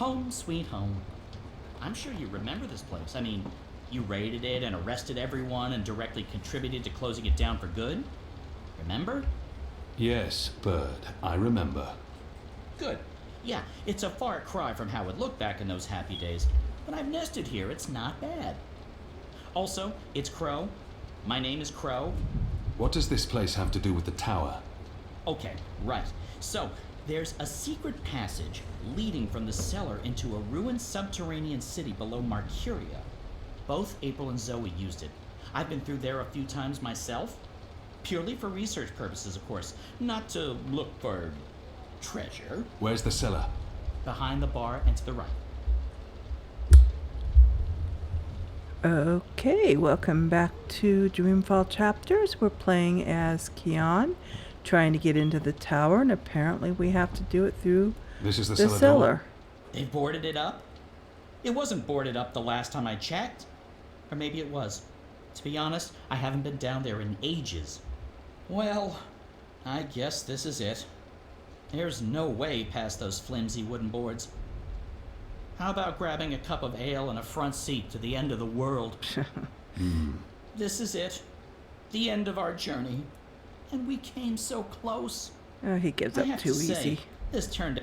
Home sweet home. I'm sure you remember this place. I mean, you raided it and arrested everyone and directly contributed to closing it down for good. Remember? Yes, Bird, I remember. Good. Yeah, it's a far cry from how it looked back in those happy days. But I've nested here, it's not bad. Also, it's Crow. My name is Crow. What does this place have to do with the tower? Okay, right. So, there's a secret passage leading from the cellar into a ruined subterranean city below Marcuria. Both April and Zoe used it. I've been through there a few times myself. Purely for research purposes, of course. Not to look for treasure. Where's the cellar? Behind the bar and to the right. Okay, welcome back to Dreamfall Chapters. We're playing as Kian, trying to get into the tower, and apparently we have to do it through This is the cellar. They boarded it up? It wasn't boarded up the last time I checked. Or maybe it was. To be honest, I haven't been down there in ages. Well, I guess this is it. There's no way past those flimsy wooden boards. How about grabbing a cup of ale and a front seat to the end of the world? This is it. The end of our journey. And we came so close. Oh, he gives up too easy. This turned...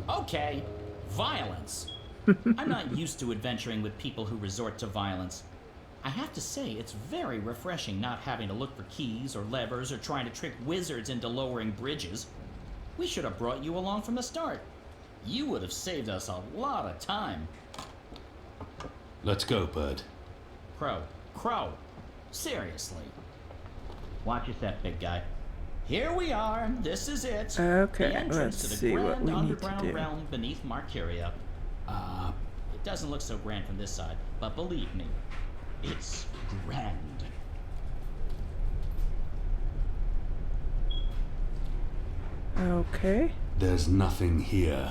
Okay, violence. I'm not used to adventuring with people who resort to violence. I have to say, it's very refreshing not having to look for keys or levers or trying to trick wizards into lowering bridges. We should have brought you along from the start. You would have saved us a lot of time. Let's go, Bird. Crow. Seriously. Watch your step, big guy. Here we are. This is it. Okay, the entrance let's to the see what grand we need to underground do. realm beneath Marcuria. It doesn't look so grand from this side, but believe me, it's grand. Okay. There's nothing here.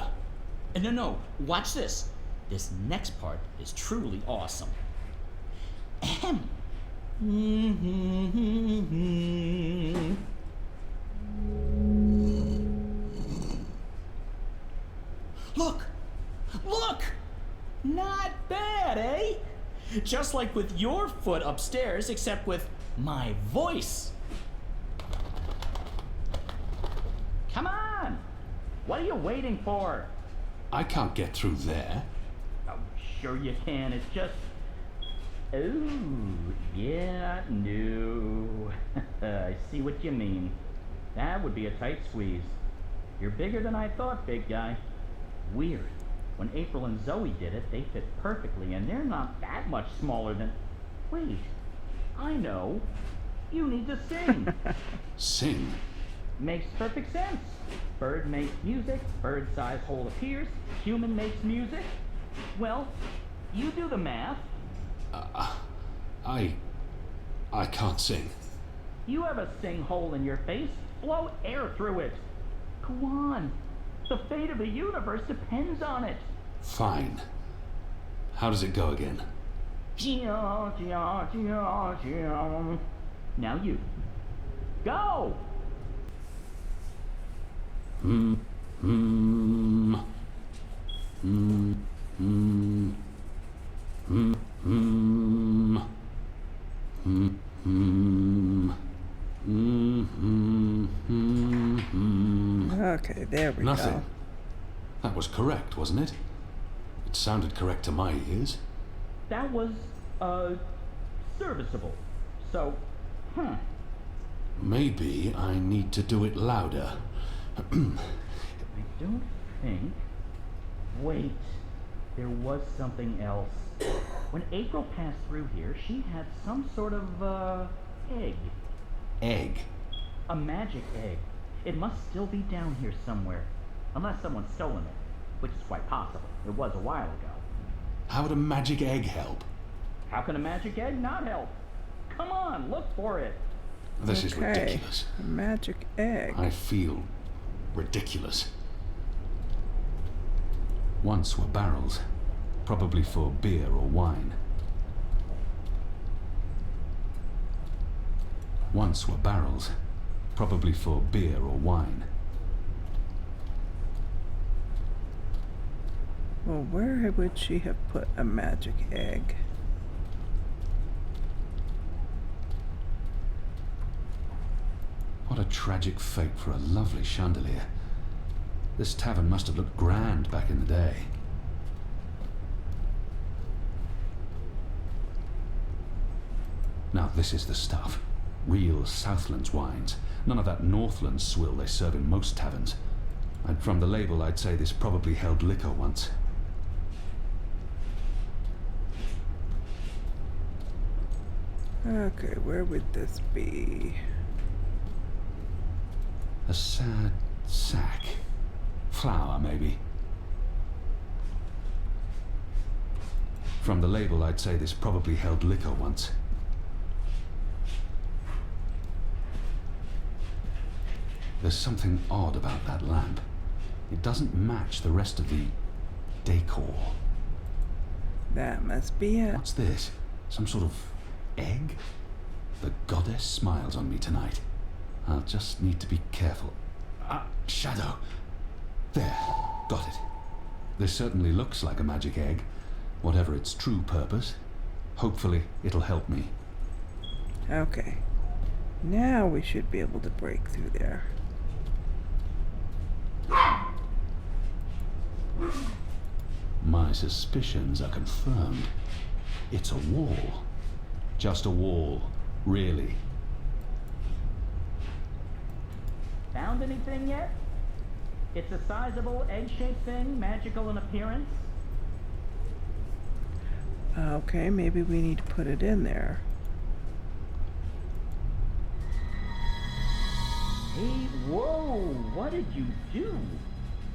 No, watch this. This next part is truly awesome. Ahem. Look! Not bad, eh? Just like with your foot upstairs, except with my voice. Come on! What are you waiting for? I can't get through there. Oh, sure you can. It's just... Ooh, yeah, no. I see what you mean. That would be a tight squeeze. You're bigger than I thought, big guy. Weird. When April and Zoe did it, they fit perfectly, and they're not that much smaller than... Wait, I know. You need to sing. Sing? Makes perfect sense. Bird makes music, bird-sized hole appears, human makes music. Well, you do the math. I can't sing. You have a sing hole in your face. Blow air through it. Go on. The fate of the universe depends on it. Fine. How does it go again? Now you. Go! Okay, there we Nothing. go. That was correct, wasn't it? It sounded correct to my ears. That was, serviceable. So, Maybe I need to do it louder. I don't think... Wait, there was something else. When April passed through here, she had some sort of, egg. Egg? A magic egg. It must still be down here somewhere. Unless someone's stolen it, which is quite possible. It was a while ago. How would a magic egg help? How can a magic egg not help? Come on, look for it. This is Okay, ridiculous. a magic egg. I feel ridiculous. Once were barrels, probably for beer or wine. Once were barrels, probably for beer or wine. Well, where would she have put a magic egg? What a tragic fate for a lovely chandelier. This tavern must have looked grand back in the day. Now this is the stuff. Real Southlands wines. None of that Northlands swill they serve in most taverns. And from the label, I'd say this probably held liquor once. Okay, where would this be? A sad sack. Flour, maybe. From the label, I'd say this probably held liquor once. There's something odd about that lamp. It doesn't match the rest of the decor. That must be it. What's this? Some sort of egg? The goddess smiles on me tonight. I'll just need to be careful. Ah, shadow. There, got it. This certainly looks like a magic egg, whatever its true purpose. Hopefully, it'll help me. Okay. Now we should be able to break through there. My suspicions are confirmed. It's a wall. Just a wall, really. Found anything yet? It's a sizable egg-shaped thing, magical in appearance. Okay, maybe we need to put it in there. Hey, whoa, what did you do?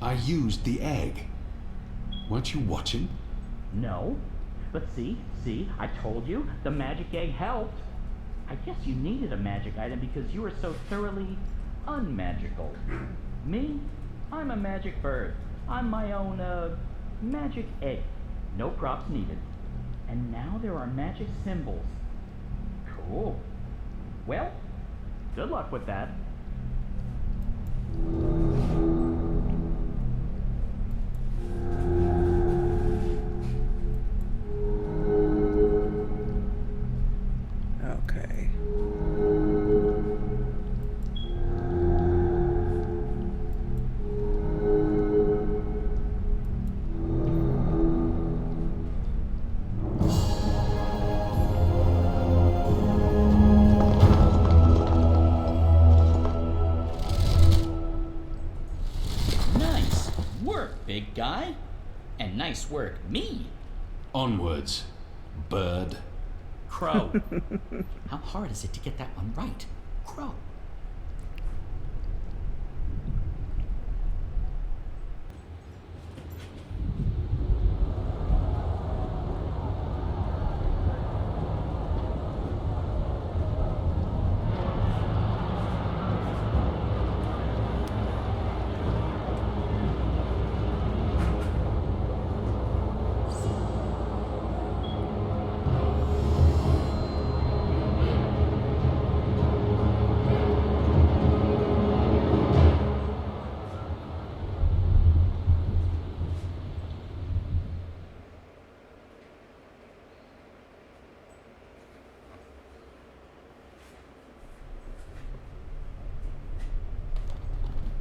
I used the egg. Weren't you watching? No, but see, I told you, the magic egg helped. I guess you needed a magic item because you were so thoroughly unmagical. Me? I'm a magic bird. I'm my own, magic egg. No props needed. And now there are magic symbols. Cool. Well, good luck with that. Okay. Nice work, big guy. And nice work, me. Onwards, bird. Crow. How hard is it to get that one right? Crow.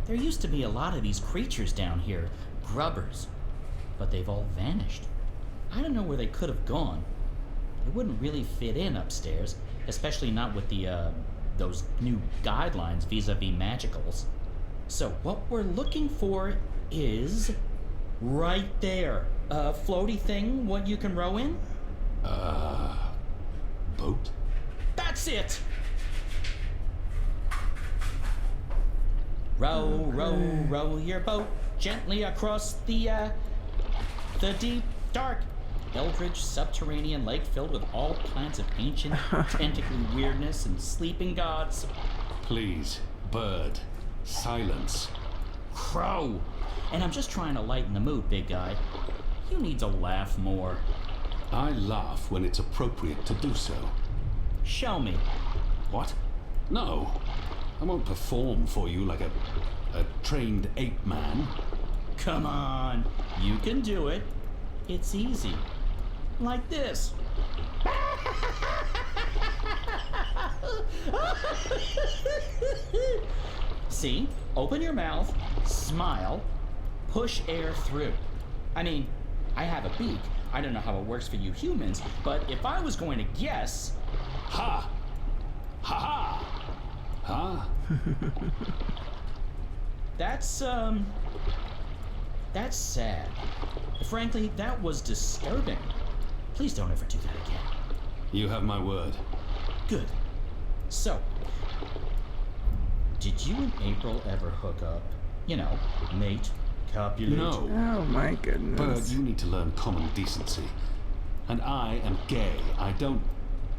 There used to be a lot of these creatures down here, grubbers, but they've all vanished. I don't know where they could have gone. They wouldn't really fit in upstairs, especially not with the, those new guidelines vis-a-vis magicals. So what we're looking for is right there. A floaty thing, what you can row in? Boat? That's it! Row, row, row your boat gently across the deep, dark, eldritch subterranean lake filled with all kinds of ancient, tentacly weirdness and sleeping gods. Please, bird. Silence. Crow! And I'm just trying to lighten the mood, big guy. You need to laugh more. I laugh when it's appropriate to do so. Show me. What? No. I won't perform for you like a trained ape man. Come on, you can do it. It's easy. Like this. See? Open your mouth, smile, push air through. I mean, I have a beak. I don't know how it works for you humans, but if I was going to guess... Ha! Ha ha! Huh? That's sad. Frankly, that was disturbing. Please don't ever do that again. You have my word. Good. So, did you and April ever hook up? You know, mate, copulate? No. Oh my Bird, goodness. you need to learn common decency. And I am gay. I don't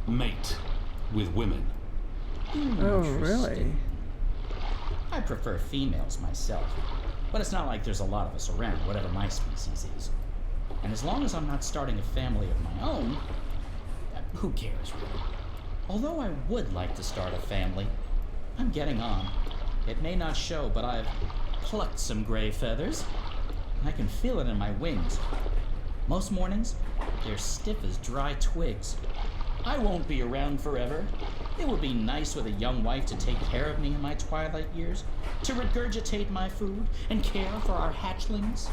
mate with women. Oh, really? I prefer females myself, but it's not like there's a lot of us around, whatever my species is. And as long as I'm not starting a family of my own, who cares really? Although I would like to start a family, I'm getting on. It may not show, but I've plucked some gray feathers. I can feel it in my wings. Most mornings, they're stiff as dry twigs. I won't be around forever. It would be nice with a young wife to take care of me in my twilight years, to regurgitate my food and care for our hatchlings.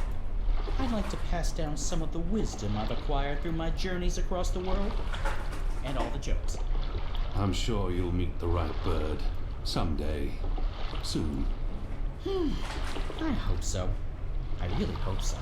I'd like to pass down some of the wisdom I've acquired through my journeys across the world, and all the jokes. I'm sure you'll meet the right bird someday. Soon. I hope so. I really hope so.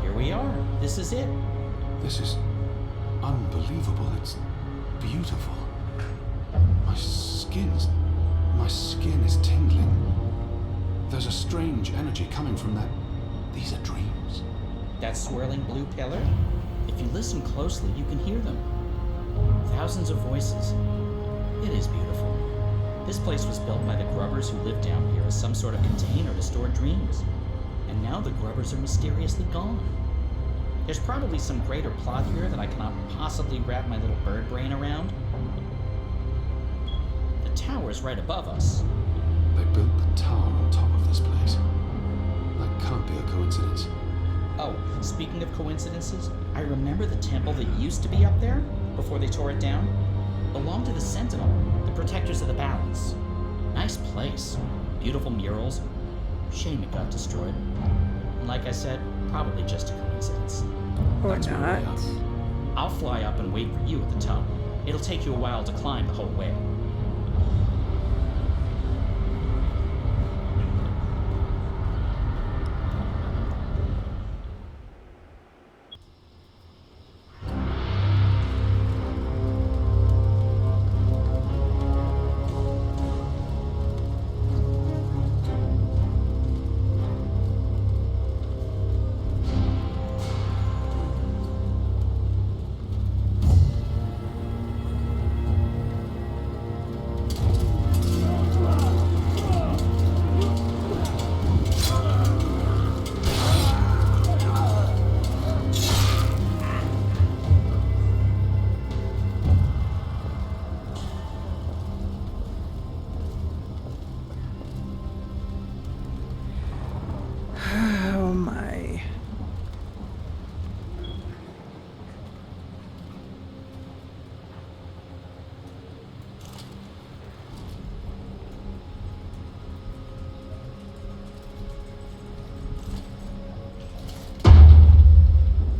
Here we are. This is it. This is unbelievable. It's beautiful. My skin is tingling. There's a strange energy coming from that. These are dreams. That swirling blue pillar? If you listen closely, you can hear them. Thousands of voices. It is beautiful. This place was built by the grubbers who lived down here as some sort of container to store dreams. And now the grubbers are mysteriously gone. There's probably some greater plot here that I cannot possibly wrap my little bird brain around. The tower's right above us. They built the tower on top of this place. That can't be a coincidence. Oh, speaking of coincidences, I remember the temple that used to be up there, before they tore it down, belonged to the Sentinel, the protectors of the balance. Nice place. Beautiful murals. Shame it got destroyed. And like I said, probably just a coincidence. Or That's where we not. are. I'll fly up and wait for you at the top. It'll take you a while to climb the whole way. Oh my.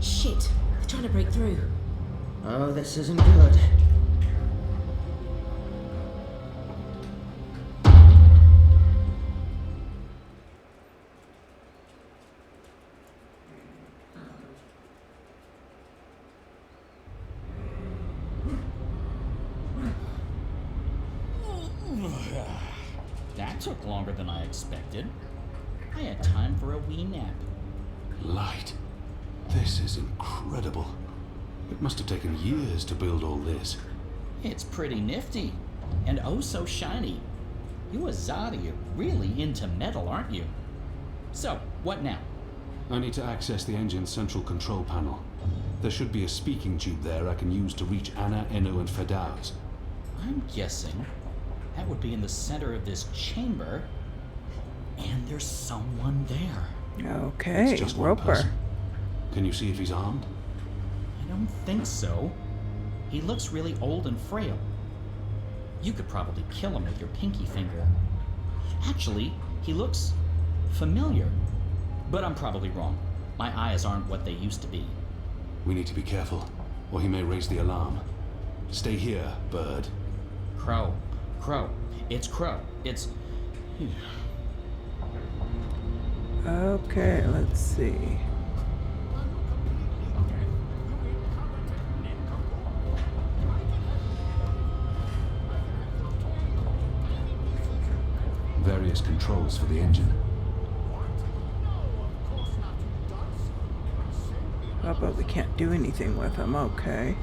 Shit, they're trying to break through. Oh, this isn't good. That took longer than I expected. I had time for a wee nap. Light. This is incredible. It must have taken years to build all this. It's pretty nifty, and oh so shiny. You Azadi are really into metal, aren't you? So, what now? I need to access the engine's central control panel. There should be a speaking tube there I can use to reach Anna, Enu, and Fadauz. I'm guessing that would be in the center of this chamber. And there's someone there. Okay, It's just one Roper. person. Can you see if he's armed? I don't think so. He looks really old and frail. You could probably kill him with your pinky finger. Actually, he looks familiar. But I'm probably wrong. My eyes aren't what they used to be. We need to be careful, or he may raise the alarm. Stay here, bird. Crow. Crow. It's Crow. It's... Okay, let's see. Various controls for the engine. Oh, but we can't do anything with him. Okay.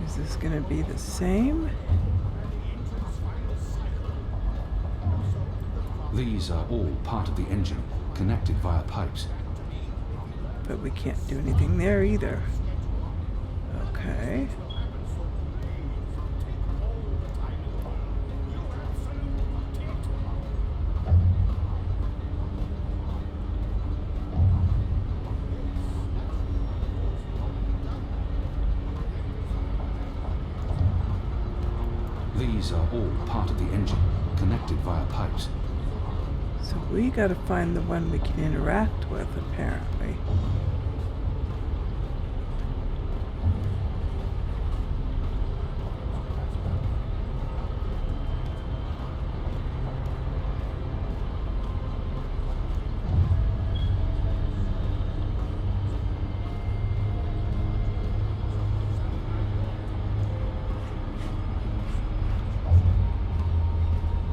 Is this gonna be the same? These are all part of the engine, connected via pipes. But we can't do anything there either. Okay. These are all part of the engine, connected via pipes. So we gotta find the one we can interact with, apparently.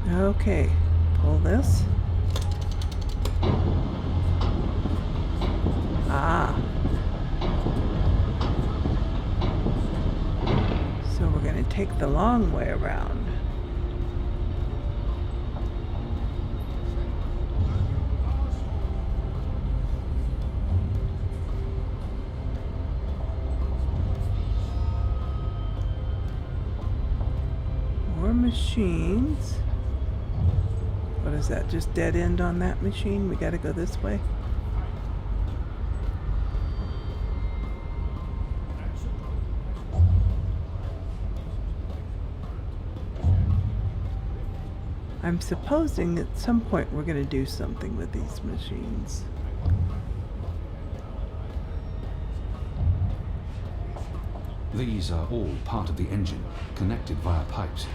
Okay, pull this. Ah. So we're gonna take the long way around. More machines. What is that? Just dead end on that machine? We gotta go this way? I'm supposing at some point we're gonna do something with these machines. These are all part of the engine, connected via pipes.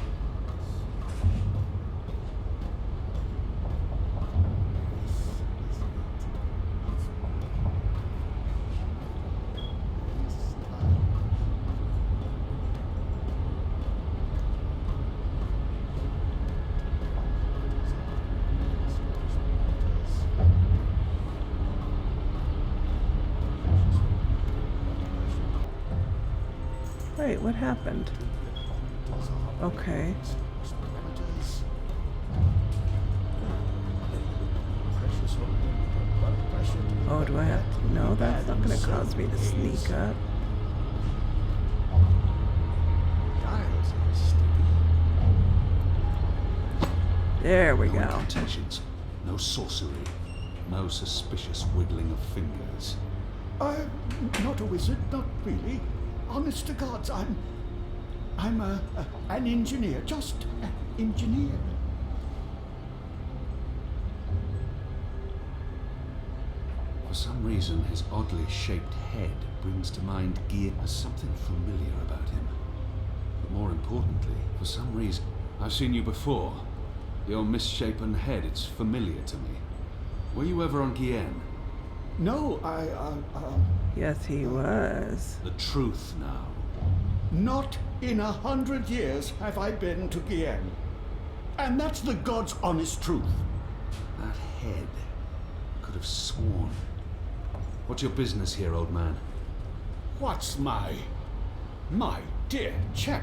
Wait, what happened? Okay. Oh, do I have to? No, that's not going to cause me to sneak up. There we No go. incantations, no sorcery, no suspicious wiggling of fingers. I'm not a wizard, not really. Honest to gods, I'm an engineer, just an engineer. For some reason, his oddly shaped head brings to mind Gear as something familiar about him. But more importantly, for some reason, I've seen you before. Your misshapen head, it's familiar to me. Were you ever on Gien? No, Yes, he was. The truth now. Not in 100 years have I been to Kian. And that's the God's honest truth. That head. Could have sworn. What's your business here, old man? What's my dear chap?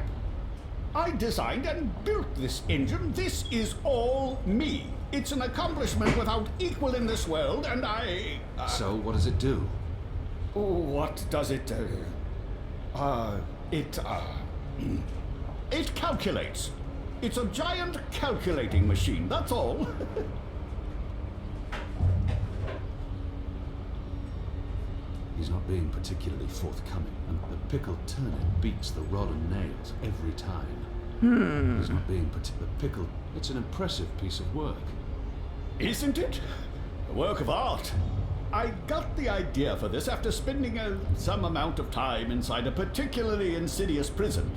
I designed and built this engine. This is all me. It's an accomplishment without equal in this world, and So, what does it do? What does it do? It calculates. It's a giant calculating machine, that's all. He's not being particularly forthcoming, and the pickled turnip beats the rod and nails every time. He's not being pickled. It's an impressive piece of work. Isn't it? A work of art. I got the idea for this after spending some amount of time inside a particularly insidious prison.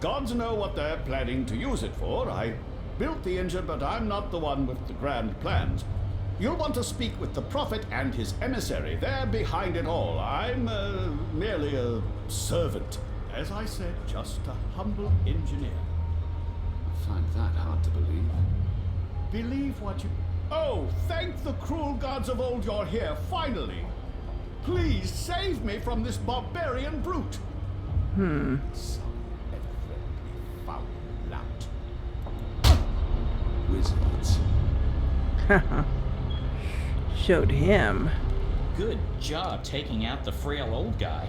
Gods know what they're planning to use it for. I built the engine, but I'm not the one with the grand plans. You'll want to speak with the Prophet and his emissary. They're behind it all. I'm merely a servant. As I said, just a humble engineer. I find that hard to believe. Believe what you... Oh, thank the cruel gods of old you're here, finally. Please save me from this barbarian brute. So evidently foul lout. Wizards. Showed him. Good job taking out the frail old guy.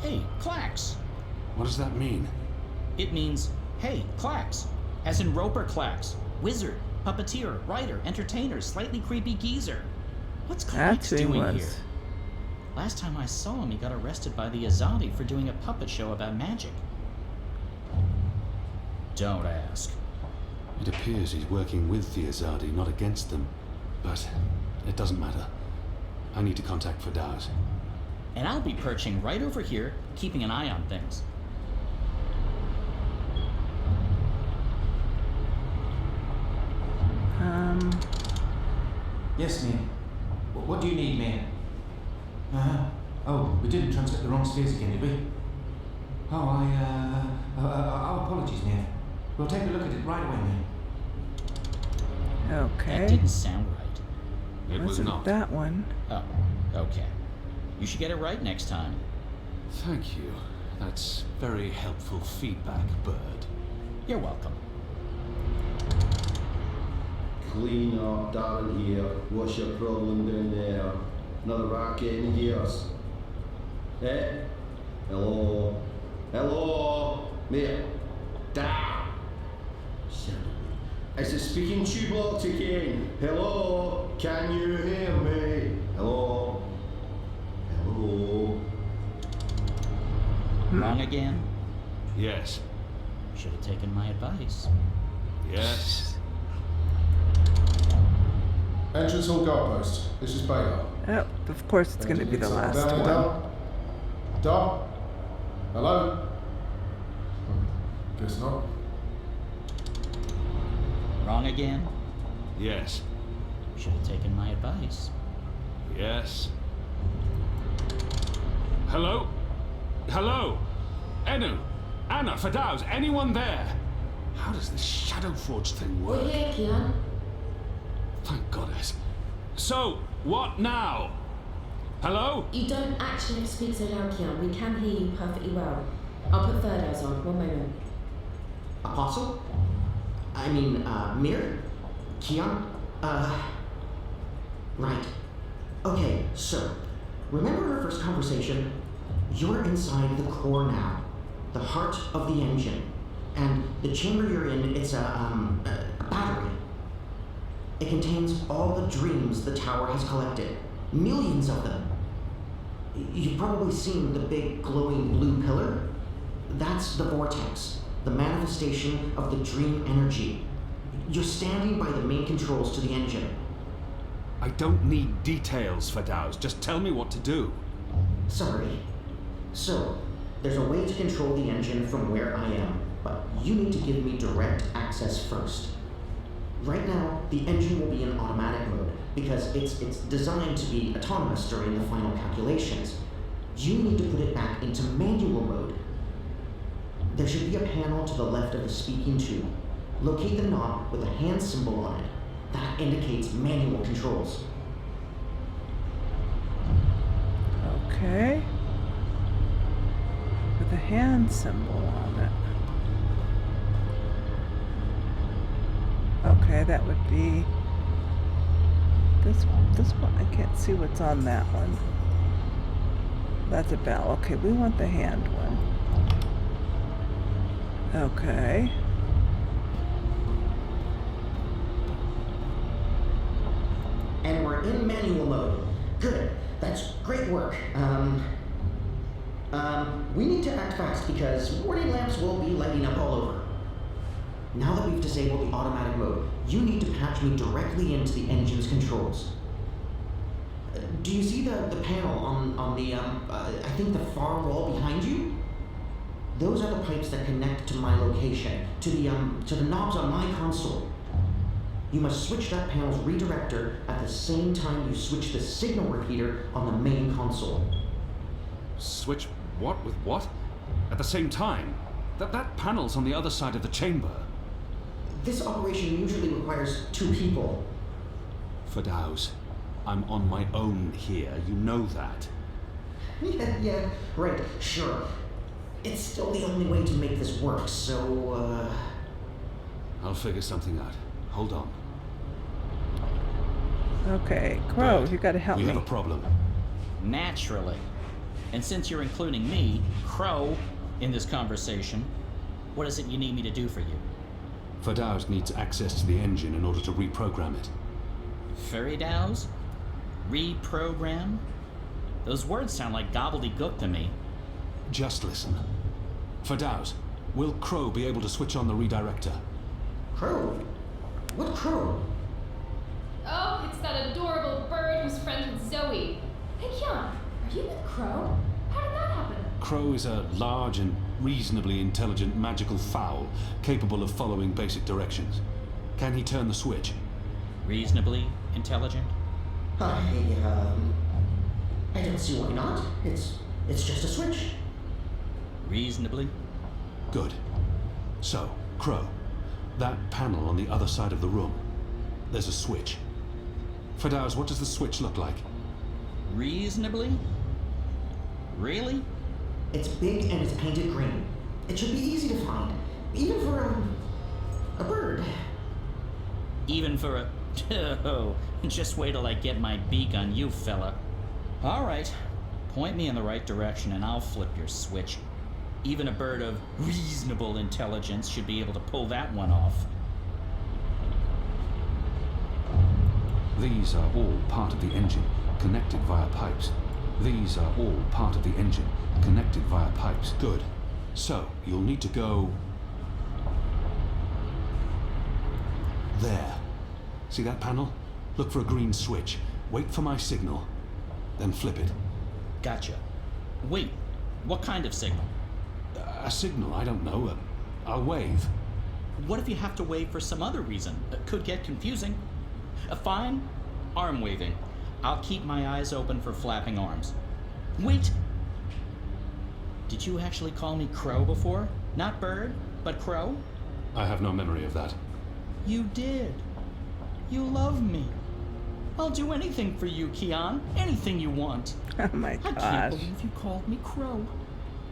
Hey, Clax. What does that mean? It means, hey, Clax. As in Roper Clax. Wizard, puppeteer, writer, entertainer, slightly creepy geezer. What's That's Clax who he doing was. here? Last time I saw him, he got arrested by the Azadi for doing a puppet show about magic. Don't ask. It appears he's working with the Azadi, not against them. But it doesn't matter. I need to contact Fadauz. And I'll be perching right over here, keeping an eye on things. Yes, ma'am. What do you need, ma'am? Oh, we didn't transmit the wrong spheres again, did we? Oh, our apologies, ma'am. We'll take a look at it right away, ma'am. Okay. That didn't sound right. It was Wasn't not. that one. Oh, okay. You should get it right next time. Thank you. That's very helpful feedback, Bird. You're welcome. Clean up, Darren here. What's your problem down there? Another racket in gears? Eh? Hello? Hello? Mate? Damn! It's a speaking tube locked again. Hello? Can you hear me? Hello? Hello? Wrong again? Yes. Should have taken my advice. Yes. Entrance hall guardpost. This is Beta. Oh, of course it's going to be the last Down, one. Down. Hello? Guess not. Wrong again? Yes. Should have taken my advice. Yes. Hello? Hello? Enu? Anna? Fadauz? Anyone there? How does this Shadowforge thing We're work? here, Kian. Thank goddess. So, what now? Hello? You don't actually have to speak so loud, Kian. We can hear you perfectly well. I'll put third eyes on. One moment. Apostle? I mean, Mir? Kian? Right. Okay, so, remember our first conversation? You're inside the core now, the heart of the engine. And the chamber you're in, it's a battery. It contains all the dreams the tower has collected. Millions of them. You've probably seen the big glowing blue pillar. That's the vortex, the manifestation of the dream energy. You're standing by the main controls to the engine. I don't need details, Fadauz. Just tell me what to do. Sorry. So, there's a way to control the engine from where I am, but you need to give me direct access first. Right now, the engine will be in automatic mode because it's designed to be autonomous during the final calculations. You need to put it back into manual mode. There should be a panel to the left of the speaking tube. Locate the knob with a hand symbol on it. That indicates manual controls. Okay. With a hand symbol on it. Okay, that would be this one. I can't see what's on that one. That's a bell. Okay, we want the hand one. Okay. And we're in manual mode. Good. That's great work. We need to act fast because warning lamps will be lighting up all over. Now that we've disabled the automatic mode, you need to patch me directly into the engine's controls. Do you see the panel on the, I think the far wall behind you? Those are the pipes that connect to my location, to the knobs on my console. You must switch that panel's redirector at the same time you switch the signal repeater on the main console. Switch what with what? At the same time? That panel's on the other side of the chamber. This operation usually requires 2 people. Firdaus, I'm on my own here, you know that. Yeah, right, sure. It's still the only way to make this work, so, I'll figure something out. Hold on. Okay, Crow, Bird, you gotta help we me. have a problem. Naturally. And since you're including me, Crow, in this conversation, what is it you need me to do for you? Firdaus needs access to the engine in order to reprogram it. Firdaus? Reprogram? Those words sound like gobbledygook to me. Just listen. Firdaus, will Crow be able to switch on the redirector? Crow? What Crow? Oh, it's that adorable bird who's friends with Zoe. Hey, Kian, are you with Crow? How did that happen? Crow is a large and reasonably intelligent magical fowl, capable of following basic directions. Can he turn the switch? Reasonably intelligent? I don't see why not. It's just a switch. Reasonably? Good. So, Crow, that panel on the other side of the room, there's a switch. Firdaus, what does the switch look like? Reasonably? Really? It's big and it's painted green. It should be easy to find, even for a bird. Even for a... Oh, just wait till I get my beak on you, fella. All right. Point me in the right direction and I'll flip your switch. Even a bird of reasonable intelligence should be able to pull that one off. These are all part of the engine, connected via pipes. These are all part of the engine, connected via pipes. Good. So, you'll need to go... there. See that panel? Look for a green switch. Wait for my signal. Then flip it. Gotcha. Wait, what kind of signal? A signal, I don't know. I'll wave. What if you have to wave for some other reason? It could get confusing. Fine, arm waving. I'll keep my eyes open for flapping arms. Wait! Did you actually call me Crow before? Not bird, but Crow? I have no memory of that. You did. You love me. I'll do anything for you, Kian. Anything you want. Oh my I can't gosh. believe you called me Crow.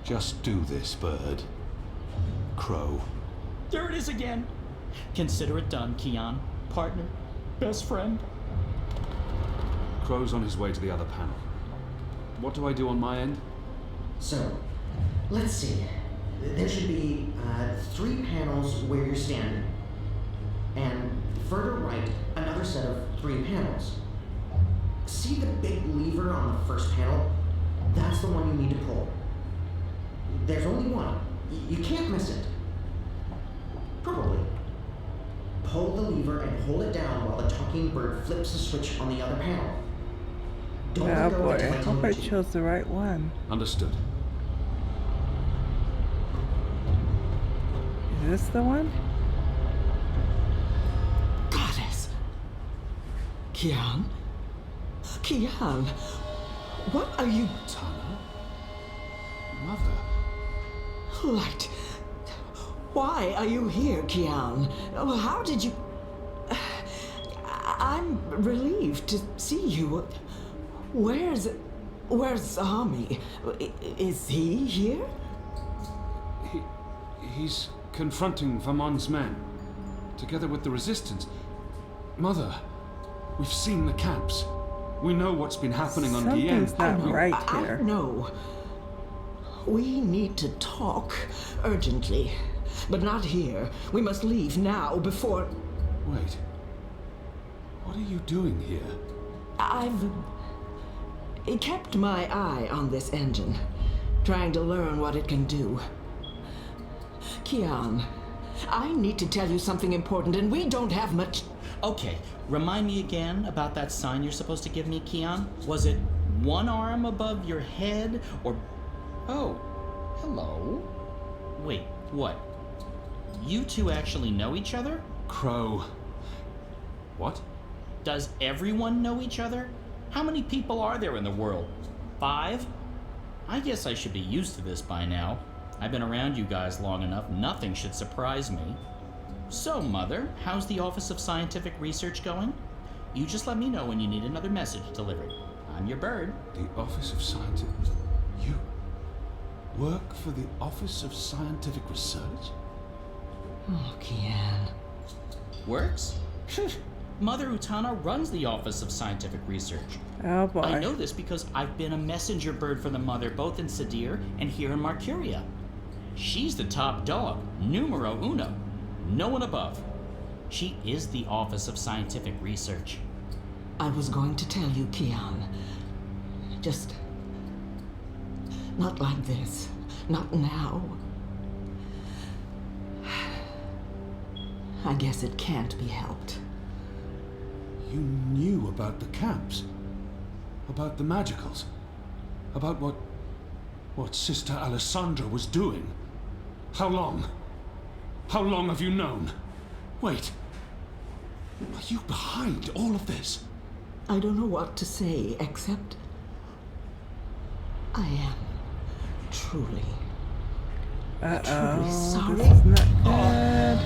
Just do this, bird. Crow. There it is again. Consider it done, Kian. Partner. Best friend. Crow's on his way to the other panel. What do I do on my end? So, let's see. There should be 3 panels where you're standing. And further right, another set of 3 panels. See the big lever on the first panel? That's the one you need to pull. There's only one. You can't miss it. Probably. Pull the lever and hold it down while the talking bird flips the switch on the other panel. Don't Oh let go boy, I until I tell hope you I to. chose the right one. Understood. Is this the one? Goddess! Kian? Kian! What are you... Tana? Mother? Light! Why are you here, Kian? How did you... I'm relieved to see you. Where's Zami? Is he here? He's confronting Vamon's men, together with the resistance. Mother, we've seen the camps. We know what's been happening on Gien. Something's not right here. I know. We need to talk urgently, but not here. We must leave now before... Wait. What are you doing here? I've kept my eye on this engine, trying to learn what it can do. Kian, I need to tell you something important, and we don't have much... Okay, remind me again about that sign you're supposed to give me, Kian. Was it one arm above your head, or... Oh, hello. Wait, what? You two actually know each other? Crow. What? Does everyone know each other? How many people are there in the world? 5? I guess I should be used to this by now. I've been around you guys long enough, nothing should surprise me. So, Mother, how's the Office of Scientific Research going? You just let me know when you need another message delivered. I'm your bird. The Office of Scientific... You work for the Office of Scientific Research? Oh, Kian. Works? Mother Utana runs the Office of Scientific Research. Oh boy. I know this because I've been a messenger bird for the Mother both in Sadir and here in Marcuria. She's the top dog, numero uno. No one above. She is the Office of Scientific Research. I was going to tell you, Kian. Just... not like this. Not now. I guess it can't be helped. You knew about the camps? About the magicals? About what Sister Alessandra was doing? How long? How long have you known? Wait. Are you behind all of this? I don't know what to say, except... I am truly sorry. This is not good.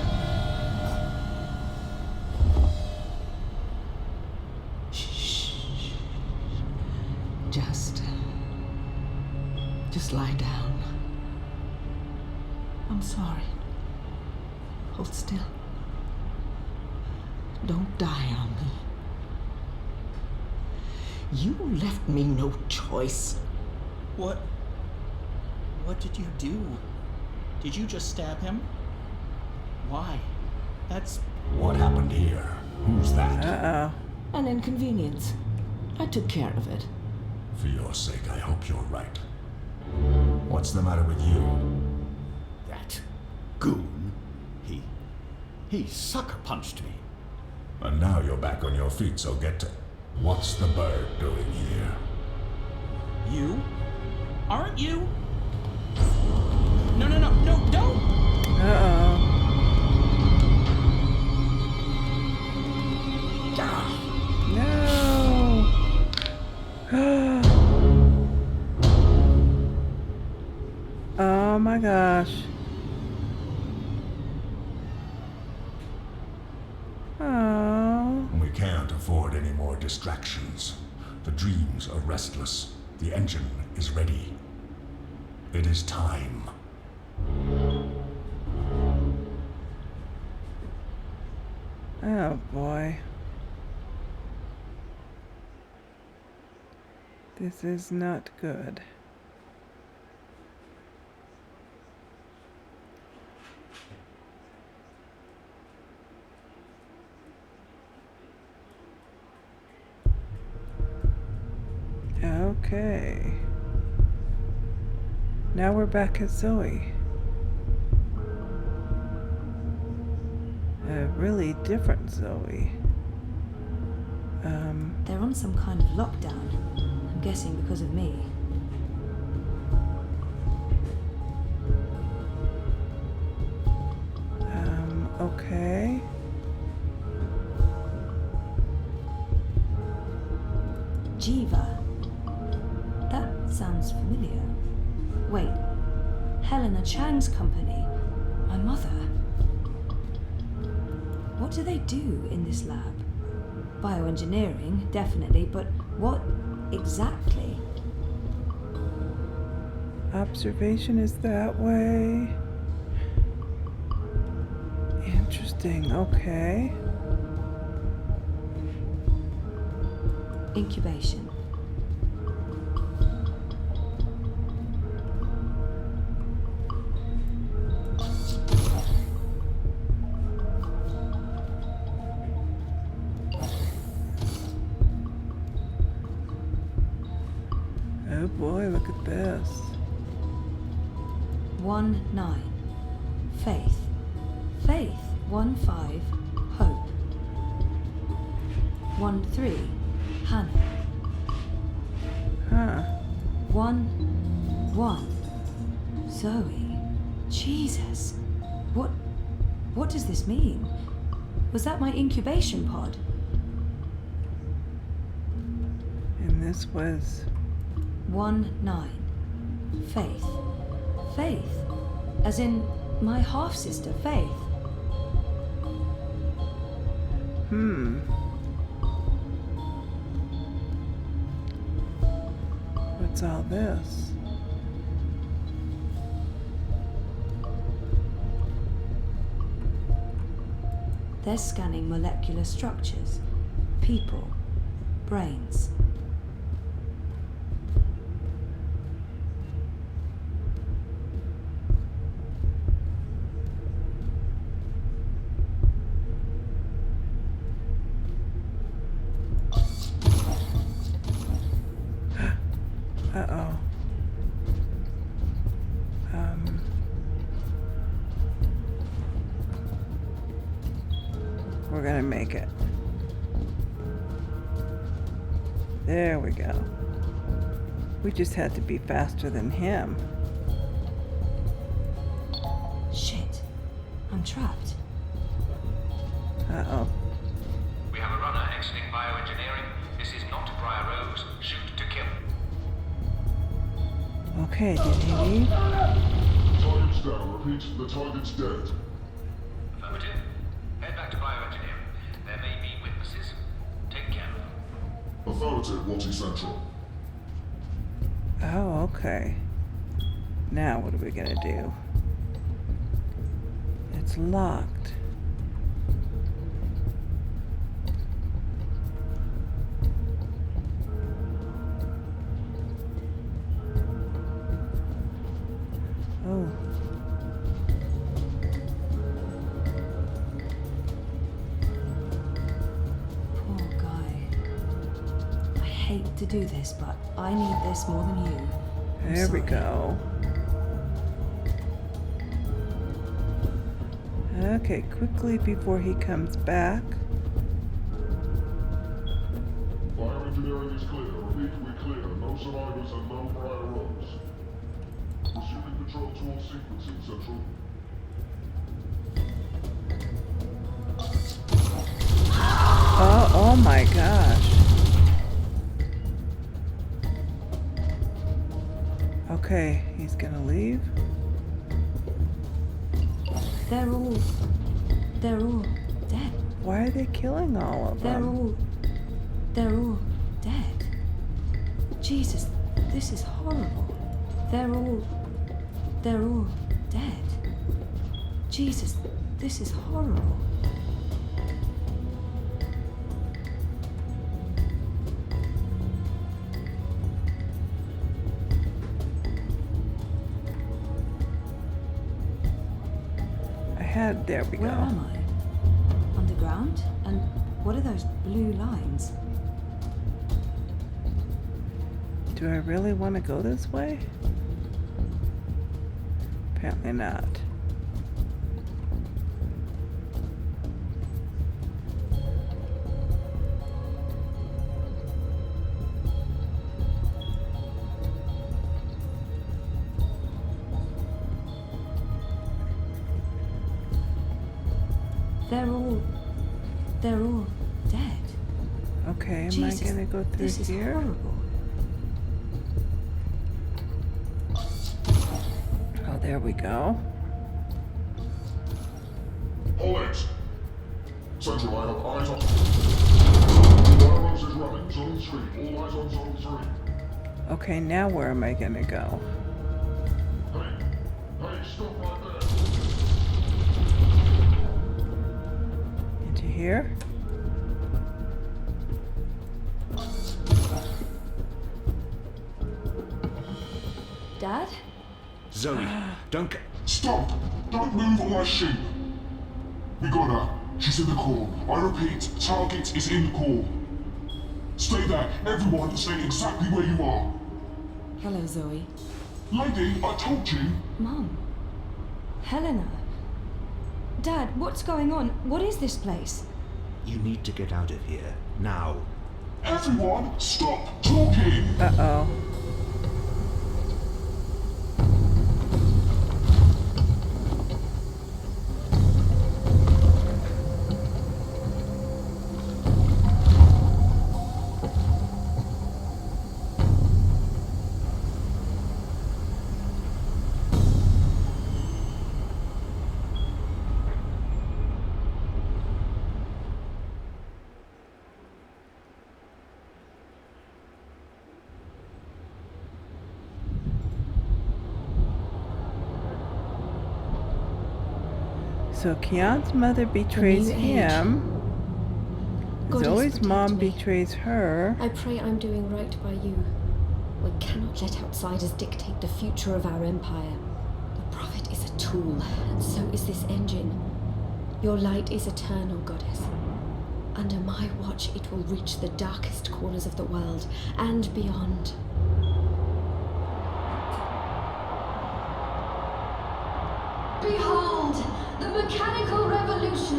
Just lie down. I'm sorry. Hold still. Don't die on me. You left me no choice. What did you do? Did you just stab him? Why? That's... What happened here? Who's that? Uh-oh. An inconvenience. I took care of it. For your sake, I hope you're right. What's the matter with you? That goon. He sucker punched me. And now you're back on your feet, so get to... What's the bird doing here? You? Aren't you? No, don't! Uh-oh. No! Oh my gosh. Oh. We can't afford any more distractions. The dreams are restless. The engine is ready. It is time. Oh boy. This is not good. Okay. Now we're back at Zoe. A really different Zoe. They're on some kind of lockdown. I'm guessing because of me. Okay. Jiva. That sounds familiar. Wait, Helena Chang's company. My mother. What do they do in this lab? Bioengineering, definitely, but what exactly? Observation is that way. Interesting, okay. Incubation. Oh boy, look at this. 1-9. Faith. Faith. 1-5. Hope. 1-3. Hannah. Huh. 1-1. Zoe. Jesus. What does this mean? Was that my incubation pod? And this was 1-9. Faith. Faith. As in my half-sister, Faith. What's all this? They're scanning molecular structures. People. Brains. Uh-oh. We're gonna make it. There we go. We just had to be faster than him. Shit. I'm trapped. Uh-oh. We have a runner exiting bioengineering. This is not Briar Rose. Shoot to kill. Okay, did he leave? Target's down. Repeat, the target's dead. Affirmative. Head back to bioengineering. There may be witnesses. Take care of them. Affirmative, Watty Central. Oh, okay. Now what are we gonna do? It's locked. Oh. Poor guy. I hate to do this, but I need this more than you. I'm There we sorry. go. Okay, quickly before he comes back. Bioengineering is clear. Repeat, we clear. No survivors and no Briar Rose. Resuming control tool sequencing, Central. Oh my gosh. Okay, he's gonna leave. They're all dead. Why are they killing all of them? They're all dead. Jesus, this is horrible. They're all dead. Jesus, this is horrible. There we Where go. am I? Underground? And what are those blue lines? Do I really want to go this way? Apparently not. They're all dead. Okay, am Jesus, I gonna go through this is here? horrible. Oh, there we go. Hold it! Central, I have eyes on... Virus is running. Zone 3. All eyes on Zone 3. Okay, now where am I gonna go? Hey, stop right there! Into here? Dad? Zoe, don't... Stop! Don't move or I shoot! We got her. She's in the core. I repeat, target is in the core. Stay there. Everyone stay exactly where you are. Hello, Zoe. Lady, I told you. Mum. Helena. Dad, what's going on? What is this place? You need to get out of here. Now. Everyone, stop talking! Uh-oh. So Kian's mother betrays him. Zoe's mom betrays her. I pray I'm doing right by you. We cannot let outsiders dictate the future of our empire. The prophet is a tool, and so is this engine. Your light is eternal, goddess. Under my watch, it will reach the darkest corners of the world and beyond. Behold, the mechanical revolution,